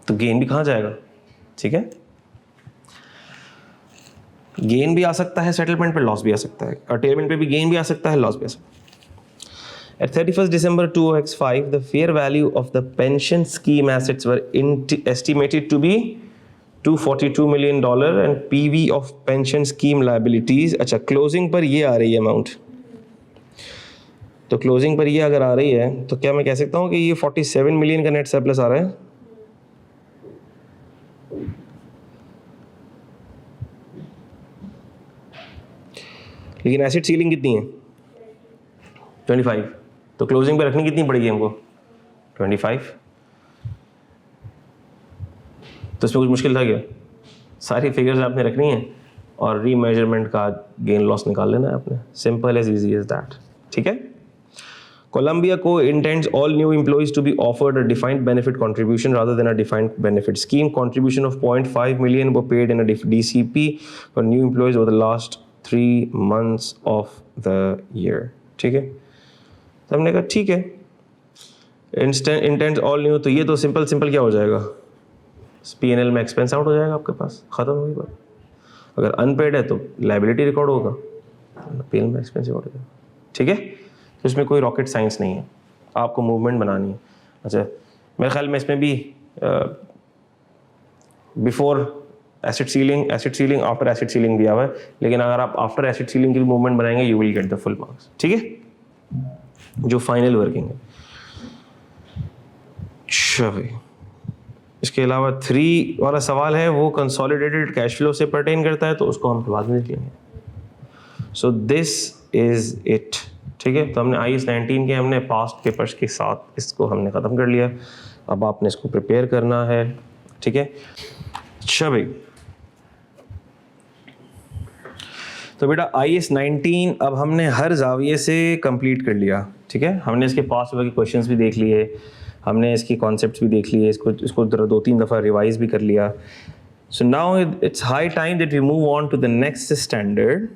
Speaker 1: तो गेन भी कहाँ जाएगा? ठीक है, गेन भी आ सकता है सेटलमेंट पे, लॉस भी आ सकता है। कर्टेलमेंट पे भी गेन भी आ सकता है, लॉस भी आ सकता है। At 31st December 2005, the fair value of the pension scheme assets were estimated to be $242 million and PV of pension scheme liabilities, अच्छा क्लोजिंग पर ये आ रही है अमाउंट, तो क्लोजिंग पर ये अगर आ रही है तो क्या मैं कह सकता हूँ कि ये 47 मिलियन का नेट सरप्लस आ रहा है? लेकिन एसेट सीलिंग कितनी है? 25, तो क्लोजिंग पे रखनी कितनी पड़ेगी हमको? 25। तो इसमें कुछ मुश्किल था क्या? सारी फिगर्स आपने रखनी है और रीमेजरमेंट का गेन लॉस निकाल लेना है आपने, simple as easy as that. ठीक है, कोलंबिया को intends all new employees to be offered a defined benefit contribution rather than a defined benefit scheme. Contribution of 0.5 million वो paid in a DCP for new employees over the last 3 months of the year. ठीक है, तो हमने कहा ठीक है, intends all new, तो ये तो सिंपल क्या हो जाएगा? P&L में एक्सपेंस आउट हो जाएगा आपके पास, खत्म होगी बात। अगर अनपेड है तो लाइबिलिटी रिकॉर्ड होगा, P&L में एक्सपेंस आउट हो जाएगा। ठीक है, तो इसमें कोई रॉकेट साइंस नहीं है, आपको मूवमेंट बनानी है। अच्छा, मेरे ख्याल में इसमें भी before asset ceiling, after asset ceiling दिया हुआ है, लेकिन अगर आप आफ्टर एसेट सीलिंग की मूवमेंट बनाएंगे you will get the full marks. ठीक है, जो फाइनल वर्किंग है। भाई इसके अलावा 3 वाला सवाल है वो कंसोलिडेटेड कैश फ्लो से पर्टेन करता है, तो उसको हम बाद में देख लेंगे। So this is it. ठीक है, तो हमने IAS 19 के हमने पास्ट पेपर्स के साथ इसको हमने ख़त्म कर लिया। अब आपने इसको प्रिपेयर करना है। ठीक है, अच्छा भाई, तो बेटा IAS 19 अब हमने हर जाविये से कंप्लीट कर लिया। ठीक है, हमने इसके पास के क्वेश्चंस भी देख लिए, हमने इसकी कॉन्सेप्ट्स भी देख लिए, इसको 2-3 दफ़ा रिवाइज भी कर लिया। So now it's high time that we move on to the next standard.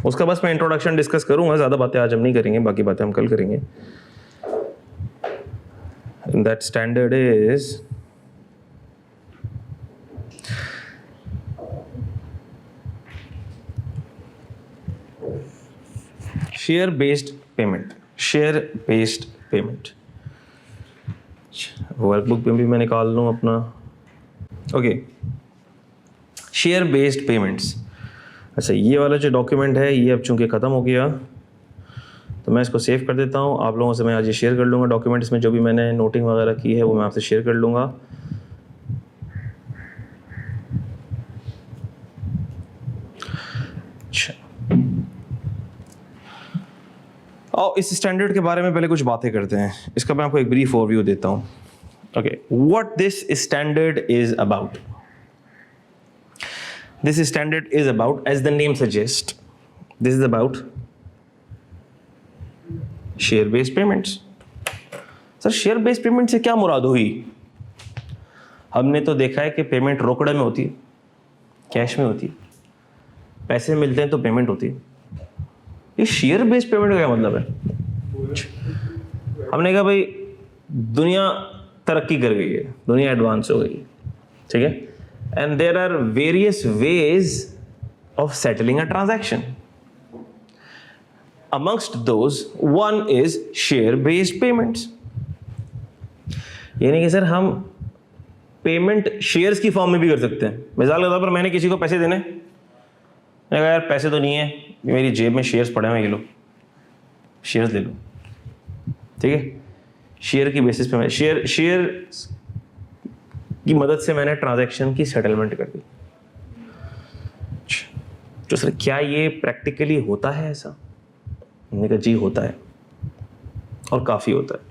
Speaker 1: उसका बस मैं इंट्रोडक्शन डिस्कस करूंगा, ज़्यादा बातें आज हम नहीं करेंगे, बाकी बातें हम कल करेंगे। That standard is share based payment. Workbook पे भी मैं निकाल लूँ अपना। Okay, share based payments. अच्छा, ये वाला जो डॉक्यूमेंट है ये अब चूंकि ख़त्म हो गया तो मैं इसको सेव कर देता हूँ। आप लोगों से मैं आज ये शेयर कर लूँगा डॉक्यूमेंट, इसमें जो भी मैंने नोटिंग वगैरह की है वो मैं आपसे शेयर कर लूँगा। अच्छा, और इस स्टैंडर्ड के बारे में पहले कुछ बातें करते हैं। इसका मैं आपको एक ब्रीफ ओवरव्यू देता हूँ। Okay, what this standard is about. This standard is about, as the name suggests, this is about share-based payments. Sir share-based payment से क्या मुराद हुई? हमने तो देखा है कि पेमेंट रोकड़े में होती है, कैश में होती है, पैसे मिलते हैं तो पेमेंट होती है। ये share-based payment का क्या मतलब है? हमने कहा भाई दुनिया तरक्की कर गई है, दुनिया एडवांस हो गई है, ठीक है, and there are various ways of settling a transaction. Amongst those, one is share-based payments. यानी कि सर हम पेमेंट शेयर्स की फॉर्म में भी कर सकते हैं। मिसाल के तौर पर मैंने किसी को पैसे देने, मैंने कहा यार पैसे तो नहीं है, मेरी जेब में शेयर्स पड़े हैं, ये लो शेयर्स ले लो। ठीक है, शेयर की बेसिस पे मैं शेयर की मदद से मैंने ट्रांजैक्शन की सेटलमेंट कर दी। तो सर क्या ये प्रैक्टिकली होता है ऐसा? मैंने कहा जी होता है और काफ़ी होता है।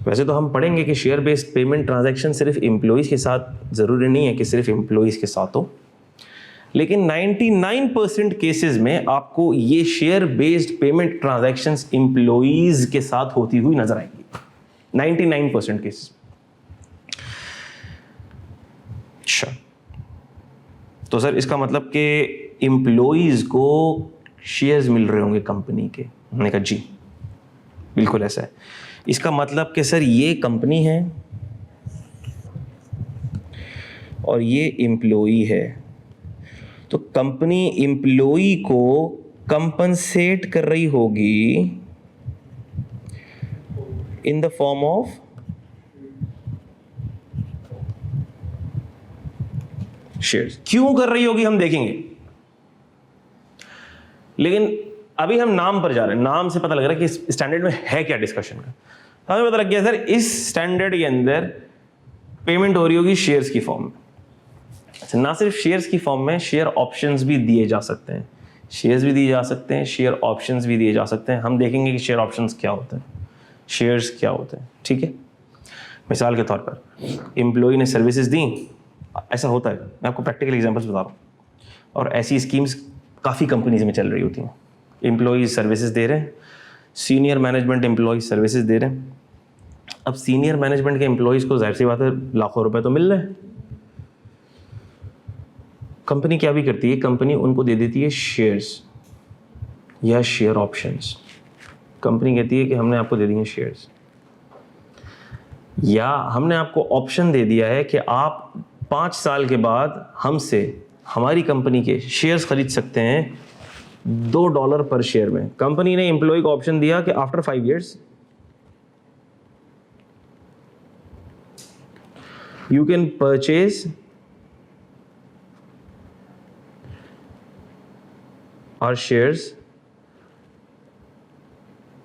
Speaker 1: वैसे तो हम पढ़ेंगे कि शेयर बेस्ड पेमेंट ट्रांजैक्शन सिर्फ एम्प्लॉइज़ के साथ ज़रूरी नहीं है कि सिर्फ एम्प्लॉइज़ के साथ हो, लेकिन 99% केसेस में आपको ये share based payment transactions employees के साथ होती हुई नजर आएगी। 99% केसेस। अच्छा, तो सर इसका मतलब कि एम्प्लॉइज़ को शेयर्स मिल रहे होंगे कंपनी के, हमने कहा जी बिल्कुल ऐसा है। इसका मतलब कि सर ये कंपनी है और ये एम्प्लॉई है, तो कंपनी एम्प्लॉई को कंपनसेट कर रही होगी in the form of shares. क्यों कर रही होगी हम देखेंगे, लेकिन अभी हम नाम पर जा रहे हैं। नाम से पता लग रहा है कि इस स्टैंडर्ड में है क्या डिस्कशन का। हमें पता लग गया सर इस स्टैंडर्ड के अंदर पेमेंट हो रही होगी शेयर्स की फॉर्म में। अच्छा, ना सिर्फ शेयर्स की फॉर्म में, शेयर ऑप्शंस भी दिए जा सकते हैं। शेयर्स भी दिए जा सकते हैं, शेयर ऑप्शंस भी दिए जा सकते हैं। हम देखेंगे कि शेयर ऑप्शंस क्या होते हैं, शेयर्स क्या होते हैं, ठीक है। मिसाल के तौर पर एम्प्लॉई ने सर्विसेज दी, ऐसा होता है, मैं आपको प्रैक्टिकल एग्जांपल्स बता रहा हूँ, और ऐसी स्कीम्स काफ़ी कंपनीज में चल रही होती हैं। एम्प्लॉई सर्विसेज दे रहे हैं, सीनियर मैनेजमेंट एम्प्लॉय सर्विसेज दे रहे हैं। अब सीनियर मैनेजमेंट के एम्प्लॉयज़ को जाहिर सी बात है लाखों रुपए तो मिल रहे हैं। कंपनी क्या भी करती है, कंपनी उनको दे देती है शेयर्स या शेयर ऑप्शंस। कंपनी कहती है कि हमने आपको दे दिए शेयर्स, या हमने आपको ऑप्शन दे दिया है कि आप 5 साल के बाद हमसे हमारी कंपनी के शेयर्स खरीद सकते हैं $2 पर शेयर में। कंपनी ने एम्प्लॉय को ऑप्शन दिया कि after 5 years you can purchase our shares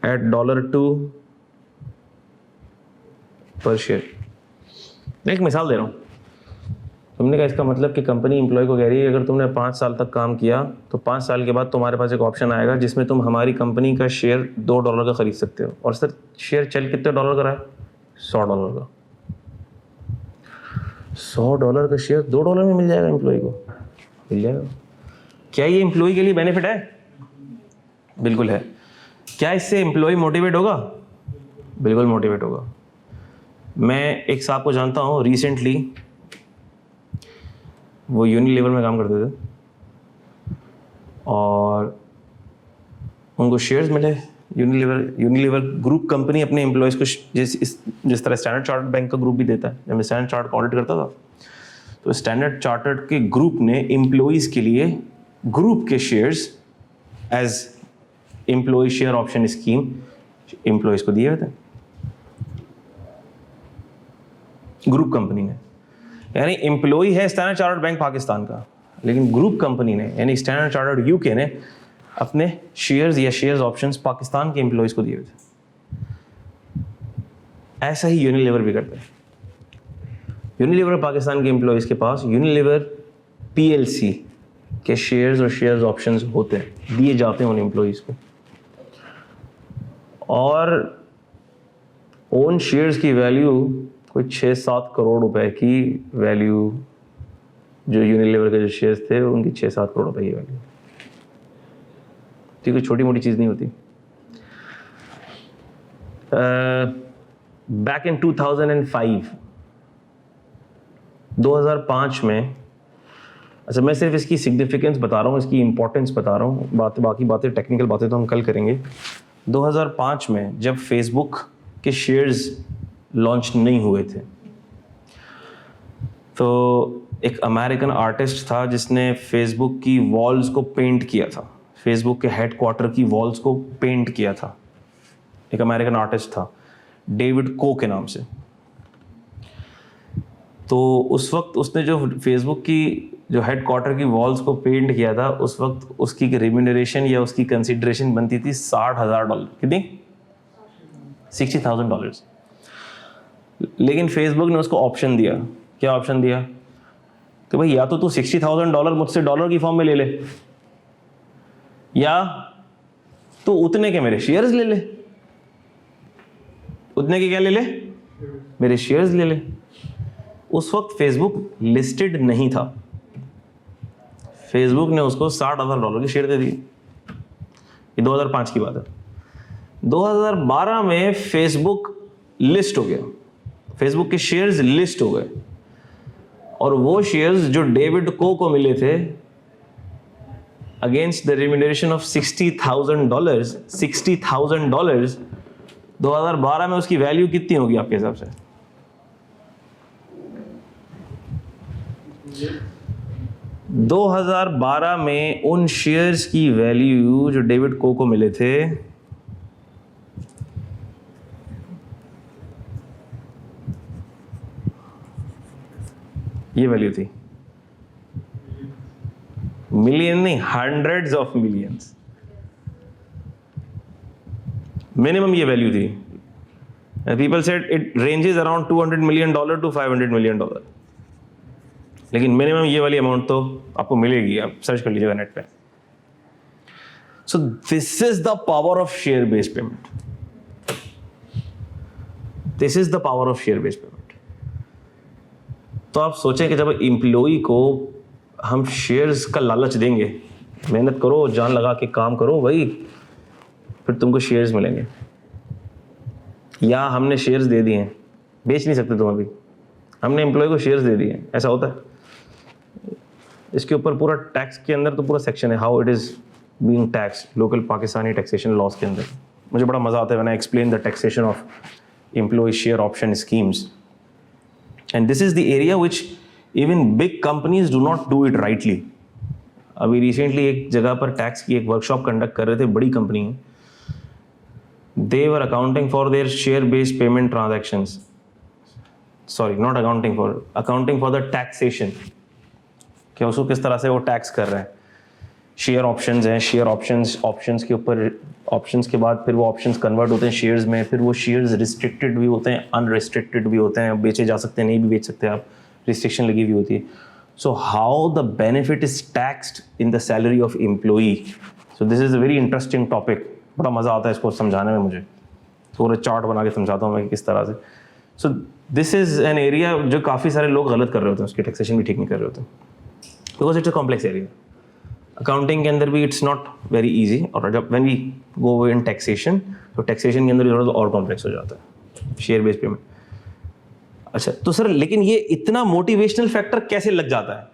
Speaker 1: at $2 पर शेयर। मैं एक मिसाल दे रहा हूँ। तुमने कहा इसका मतलब कि कंपनी एम्प्लॉय को कह रही है अगर तुमने 5 साल तक काम किया तो 5 साल के बाद तुम्हारे पास एक ऑप्शन आएगा जिसमें तुम हमारी कंपनी का शेयर $2 का खरीद सकते हो। और सर शेयर चल कितने डॉलर का रहा है? $100 का। $100 का शेयर $2 में मिल जाएगा एम्प्लॉय को, मिल जाएगा। क्या ये एम्प्लॉय के लिए बेनिफिट है? बिल्कुल है। क्या इससे एम्प्लॉय मोटिवेट होगा? बिल्कुल मोटिवेट होगा। मैं एक साहब को जानता हूँ, रिसेंटली वो यूनिलीवर में काम करते थे और उनको शेयर्स मिले। यूनिलीवर ग्रुप कंपनी अपने एम्प्लॉयज़ को जिस तरह स्टैंडर्ड चार्टर्ड बैंक का ग्रुप भी देता है। जब मैं स्टैंडर्ड चार्टर्ड ऑडिट करता था तो स्टैंडर्ड चार्टर्ड के ग्रुप ने एम्प्लॉयज़ के लिए ग्रुप के shares as employee share option scheme employees को दिए हुए थे, ग्रुप कंपनी ने। यानी एम्प्लॉय है स्टैंडर्ड चार्टर्ड बैंक पाकिस्तान का, लेकिन ग्रुप कंपनी ने यानी स्टैंडर्ड चार्टर्ड यूके ने अपने शेयर्स या शेयर्स ऑप्शंस पाकिस्तान के एम्प्लॉयज़ को दिए हुए थे। ऐसा ही यूनिलीवर भी करते हैं। यूनिलीवर पाकिस्तान के एम्प्लॉयज़ के पास यूनिलीवर PLC के शेयर्स और शेयर्स ऑप्शंस होते हैं, दिए जाते हैं उन एम्प्लॉयज़ को। और ओन शेयर्स की वैल्यू कोई 6-7 करोड़ रुपए की वैल्यू, जो यूनिलीवर के जो शेयर्स थे उनकी 6-7 करोड़ रुपए की वैल्यू। तो कोई छोटी मोटी चीज़ नहीं होती। बैक इन 2005 में, अच्छा मैं सिर्फ इसकी सिग्निफिकेंस बता रहा हूँ, इसकी इंपॉर्टेंस बता रहा हूँ, बाकी बातें टेक्निकल बातें तो हम कल करेंगे। 2005 में जब फेसबुक के शेयर्स लॉन्च नहीं हुए थे तो एक अमेरिकन आर्टिस्ट था जिसने फेसबुक की वॉल्स को पेंट किया था, फेसबुक के हेडक्वार्टर की वॉल्स को पेंट किया था। एक अमेरिकन आर्टिस्ट था डेविड को के नाम से। तो उस वक्त उसने जो फेसबुक की जो हेडक्वार्टर की वॉल्स को पेंट किया था, उस वक्त उसकी रेम्यूनरेशन या उसकी कंसिडरेशन बनती थी $60,000। कितनी? $60,000। लेकिन फेसबुक ने उसको ऑप्शन दिया। क्या ऑप्शन दिया? कि भाई या तो तू $60,000 मुझसे डॉलर की फॉर्म में ले ले, या तो उतने के मेरे शेयर्स ले ले। उतने के क्या ले ले? मेरे शेयर्स ले ले। उस वक्त फेसबुक लिस्टेड नहीं था। फेसबुक ने उसको $60,000 के शेयर दे दिए। ये 2005 की बात है। 2012 में फेसबुक लिस्ट हो गया, फेसबुक के शेयर्स लिस्ट हो गए, और वो शेयर्स जो डेविड को मिले थे अगेंस्ट द रिम्यूनरेशन ऑफ $60,000, $60,000, 2012 में उसकी वैल्यू कितनी होगी आपके हिसाब से? 2012 में उन शेयर्स की वैल्यू जो डेविड को मिले थे, ये वैल्यू थी, मिलियन नहीं, हंड्रेड्स ऑफ मिलियंस, मिनिमम ये वैल्यू थी. People said it ranges around $200 million to $500 million, लेकिन मिनिमम ये वाली अमाउंट तो आपको मिलेगी, आप सर्च कर लीजिएगा नेट पे. So this is the power of share based payment. This is the power of share based payment. तो आप सोचें कि जब एम्प्लॉई को हम शेयर्स का लालच देंगे, मेहनत करो, जान लगा के काम करो भाई, फिर तुमको शेयर्स मिलेंगे. या हमने शेयर्स दे दिए हैं, बेच नहीं सकते तुम अभी, हमने एम्प्लॉय को शेयर्स दे दिए, ऐसा होता है. इसके ऊपर पूरा टैक्स के अंदर तो पूरा सेक्शन है, how it is being taxed, local Pakistani taxation laws के अंदर. मुझे बड़ा मजा आता है when I explain the taxation of employee share option schemes. And this is the area which even big companies do not do it rightly. अभी recently एक जगह पर टैक्स की एक वर्कशॉप कंडक्ट कर रहे थे, बड़ी कंपनी है. They were accounting for their share-based payment transactions. Sorry, not accounting for the taxation. कि उसको किस तरह से वो टैक्स कर रहे हैं. शेयर ऑप्शंस हैं, शेयर ऑप्शंस के ऊपर ऑप्शंस के बाद फिर वो ऑप्शंस कन्वर्ट होते हैं शेयर्स में, फिर वो शेयर्स रिस्ट्रिक्टेड भी होते हैं, अनरिस्ट्रिक्टेड भी होते हैं, बेचे जा सकते हैं, नहीं भी बेच सकते आप, रिस्ट्रिक्शन लगी हुई होती है. So how the benefit is taxed in the salary of employee. So this is a very interesting topic. बड़ा मज़ा आता है इसको समझाने में मुझे. पूरा चार्ट बना के समझाता हूँ मैं किस तरह से. So this is an area जो काफ़ी सारे लोग गलत कर रहे होते हैं, उसकी टैक्सेशन भी ठीक नहीं कर रहे होते, because it's a complex area. Accounting के अंदर भी इट्स नॉट वेरी ईजी, और जब when we go in taxation, तो टैक्सेशन के अंदर भी थोड़ा और कॉम्प्लेक्स हो जाता है, शेयर बेस्ड पेमेंट. अच्छा तो सर, लेकिन ये इतना मोटिवेशनल फैक्टर कैसे लग जाता है?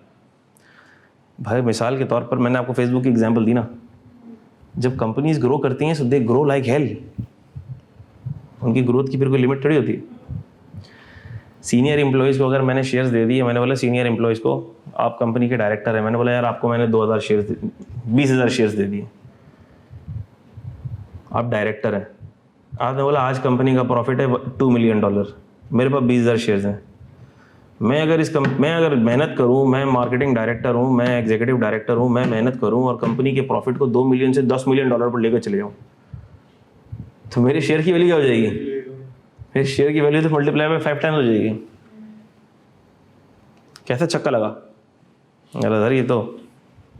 Speaker 1: भाई मिसाल के तौर पर मैंने आपको फेसबुक की एग्जाम्पल दी ना. जब कंपनीज ग्रो करती हैं, सो दे ग्रो लाइक हेल. उनकी ग्रोथ की फिर कोई लिमिट थोड़ी होती है. सीनियर एम्प्लॉयज़ को अगर मैंने शेयर्स दे दिए, मैंने बोला सीनियर एम्प्लॉयज़ को, आप कंपनी के डायरेक्टर हैं, मैंने बोला यार आपको मैंने 20,000 शेयर्स 20,000 शेयर्स दे दिए, आप डायरेक्टर हैं. आपने बोला आज कंपनी का प्रॉफिट है $2 million, मेरे पास 20,000 शेयर्स हैं. मैं अगर मेहनत करूं, मैं मार्केटिंग डायरेक्टर हूं, मैं एग्जीक्यूटिव डायरेक्टर हूं, मैं मेहनत करूं और कंपनी के प्रॉफिट को $2 million से $10 million पर लेकर चले जाऊं, तो मेरे शेयर की वैल्यू क्या हो जाएगी? मेरे शेयर की वैल्यू तो मल्टीप्लाई बाय 5 टाइम्स हो जाएगी. कैसा चक्का लगा? अरे ये तो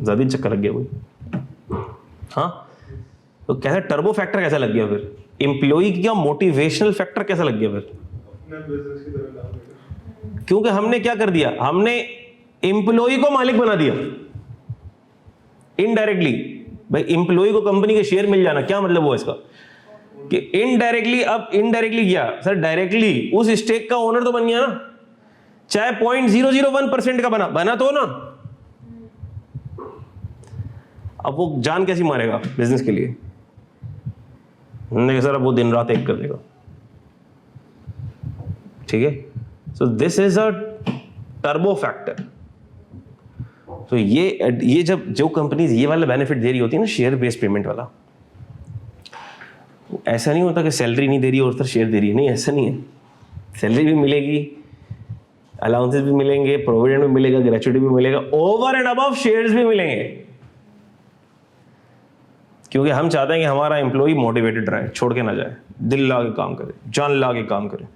Speaker 1: ज़्यादा ही चक्का लग गया कोई. हाँ, तो कैसा टर्बो फैक्टर कैसा लग गया फिर? एम्प्लॉई का मोटिवेशनल फैक्टर कैसा लग गया फिर? क्योंकि हमने क्या कर दिया, हमने एम्प्लॉई को मालिक बना दिया इनडायरेक्टली. भाई एम्प्लॉई को कंपनी के शेयर मिल जाना, क्या मतलब हुआ इसका? कि इनडायरेक्टली. अब इनडायरेक्टली क्या सर, डायरेक्टली उस स्टेक का ओनर तो बन गया ना, चाहे 0.001% का बना तो ना. अब वो जान कैसी मारेगा बिजनेस के लिए? सर अब वो दिन रात एक कर देगा. ठीक है. So this is a turbo factor. तो ये जब जो कंपनीज ये वाला बेनिफिट दे रही होती है ना, शेयर बेस्ड पेमेंट वाला, ऐसा नहीं होता कि सैलरी नहीं दे रही और शेयर दे रही है. नहीं, ऐसा नहीं है. सैलरी भी मिलेगी, अलाउंसेस भी मिलेंगे, प्रोविडेंट भी मिलेगा, ग्रेचुइटी भी मिलेगा, ओवर एंड अबव शेयर्स भी मिलेंगे. क्योंकि हम चाहते हैं कि हमारा एम्प्लॉय मोटिवेटेड रहे, छोड़ के ना जाए, दिल ला के काम करे, जान ला के काम करे.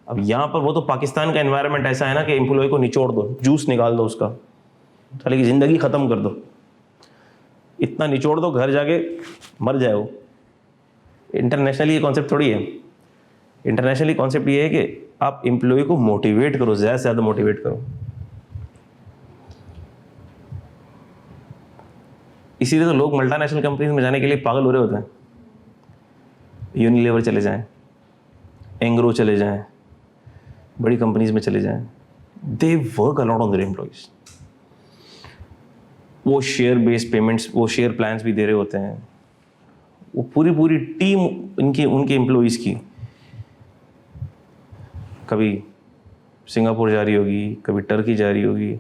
Speaker 1: अब यहाँ पर वो तो पाकिस्तान का एनवायरनमेंट ऐसा है ना कि एम्प्लॉय को निचोड़ दो, जूस निकाल दो उसका, साले की ज़िंदगी ख़त्म कर दो, इतना निचोड़ दो घर जाके मर जाए वो. इंटरनेशनली ये कॉन्सेप्ट थोड़ी है. इंटरनेशनली कॉन्सेप्ट ये है कि आप एम्प्लॉय को मोटिवेट करो, ज़्यादा से ज़्यादा मोटिवेट करो. इसीलिए तो लोग मल्टीनेशनल कंपनीज में जाने के लिए पागल हो रहे होते हैं. यूनिलीवर चले जाएं, एंग्रो चले जाएं, बड़ी कंपनीज में चले जाएं. They work a lot on their employees. वो शेयर बेस्ड पेमेंट्स, वो शेयर प्लान्स भी दे रहे होते हैं। वो पूरी टीम उनके एम्प्लॉइज़ की कभी सिंगापुर जा रही होगी, कभी टर्की जा रही होगी।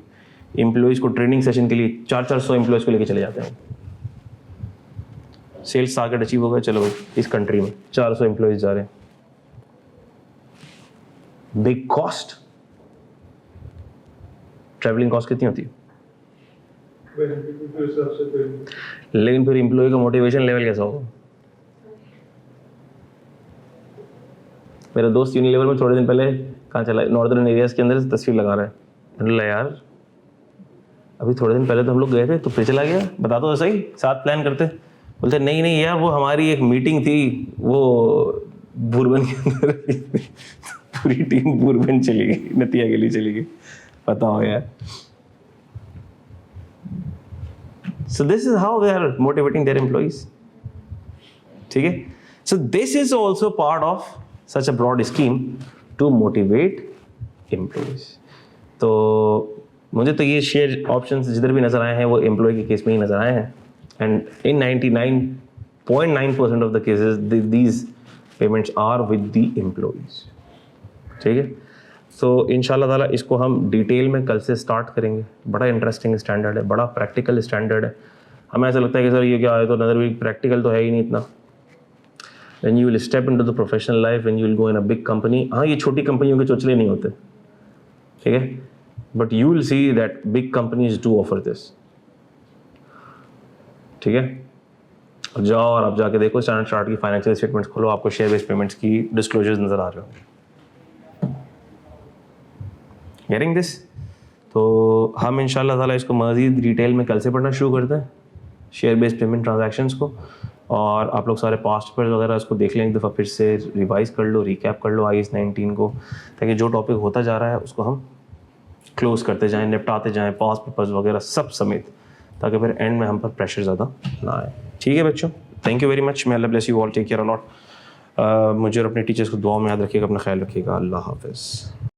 Speaker 1: एम्प्लॉइज़ को ट्रेनिंग सेशन के लिए 400-400 एम्प्लॉइज़ को लेके चले जाते हैं। सेल्स टारगेट अचीव होगा, चलो भाई इस कंट्री में 400 एम्प्लॉइज़ जा रहे हैं। Big cost. ट्रैवलिंग कॉस्ट कितनी होती है? लेकिन फिर एम्प्लॉय का मोटिवेशन लेवल कैसा होगा? मेरा दोस्त यूनिलेवर में थोड़े दिन पहले कहाँ चला, नॉर्दर्न एरियाज के अंदर तस्वीर लगा रहा है। मैंने बोला यार अभी थोड़े दिन पहले तो हम लोग गए थे, तो फिर चला गया, बता दो सही, साथ प्लान करते। बोलते नहीं यार वो हमारी एक मीटिंग थी, वो बुरबन के अंदर पूरी टीम बुरबन चली गई, नतिया के लिए चली गई। पता हो यार। So this is how they are motivating their employees. ठीक है? So this is also part of such a broad scheme to motivate employees. तो मुझे तो ये शेयर ऑप्शंस जिधर भी नज़र आए हैं वो एम्प्लॉय के केस में ही नज़र आए हैं। And in 99.9% of the cases these payments are with the employees. ठीक है? सो इंशाल्लाह ताला इसको हम डिटेल में कल से स्टार्ट करेंगे। बड़ा इंटरेस्टिंग स्टैंडर्ड है, बड़ा प्रैक्टिकल स्टैंडर्ड है। हमें ऐसा लगता है कि सर ये क्या है, तो नज़र भी प्रैक्टिकल तो है ही नहीं इतना। When you will step into the professional life, when you will go in a big company, हाँ ये छोटी कंपनियों के चोचले नहीं होते, ठीक है, but you will see that big companies do offer this. ठीक है, अब जाओ और आप जाके देखो स्टैंडर्ड चार्ट की फाइनेंशियल स्टेटमेंट्स खोलो, आपको शेयर बेस्ड पेमेंट्स की डिस्क्लोजर्स नज़र आ रहे हो। Getting this? तो हम इंशाल्लाह ताला इसको मज़ीद डिटेल में कल से पढ़ना शुरू करते हैं, शेयर बेस्ड पेमेंट ट्रांजैक्शंस को। और आप लोग सारे पास्ट पेपर्स वगैरह इसको देख लें, एक दफ़ा फिर से रिवाइज़ कर लो, रिकैप कर लो IAS 19 को, ताकि जो टॉपिक होता जा रहा है उसको हम क्लोज़ करते जाएं, निपटाते जाएं, पास्ट पेपर्स वगैरह सब समेत, ताकि फिर एंड में हम पर प्रेशर ज़्यादा ना आए। ठीक है बच्चों, thank you very much. May Allah bless you all, take care a lot. मुझे और अपने टीचर्स को दुआ में याद रखिएगा, अपना ख्याल रखिएगा। अल्लाह हाफ़िज़।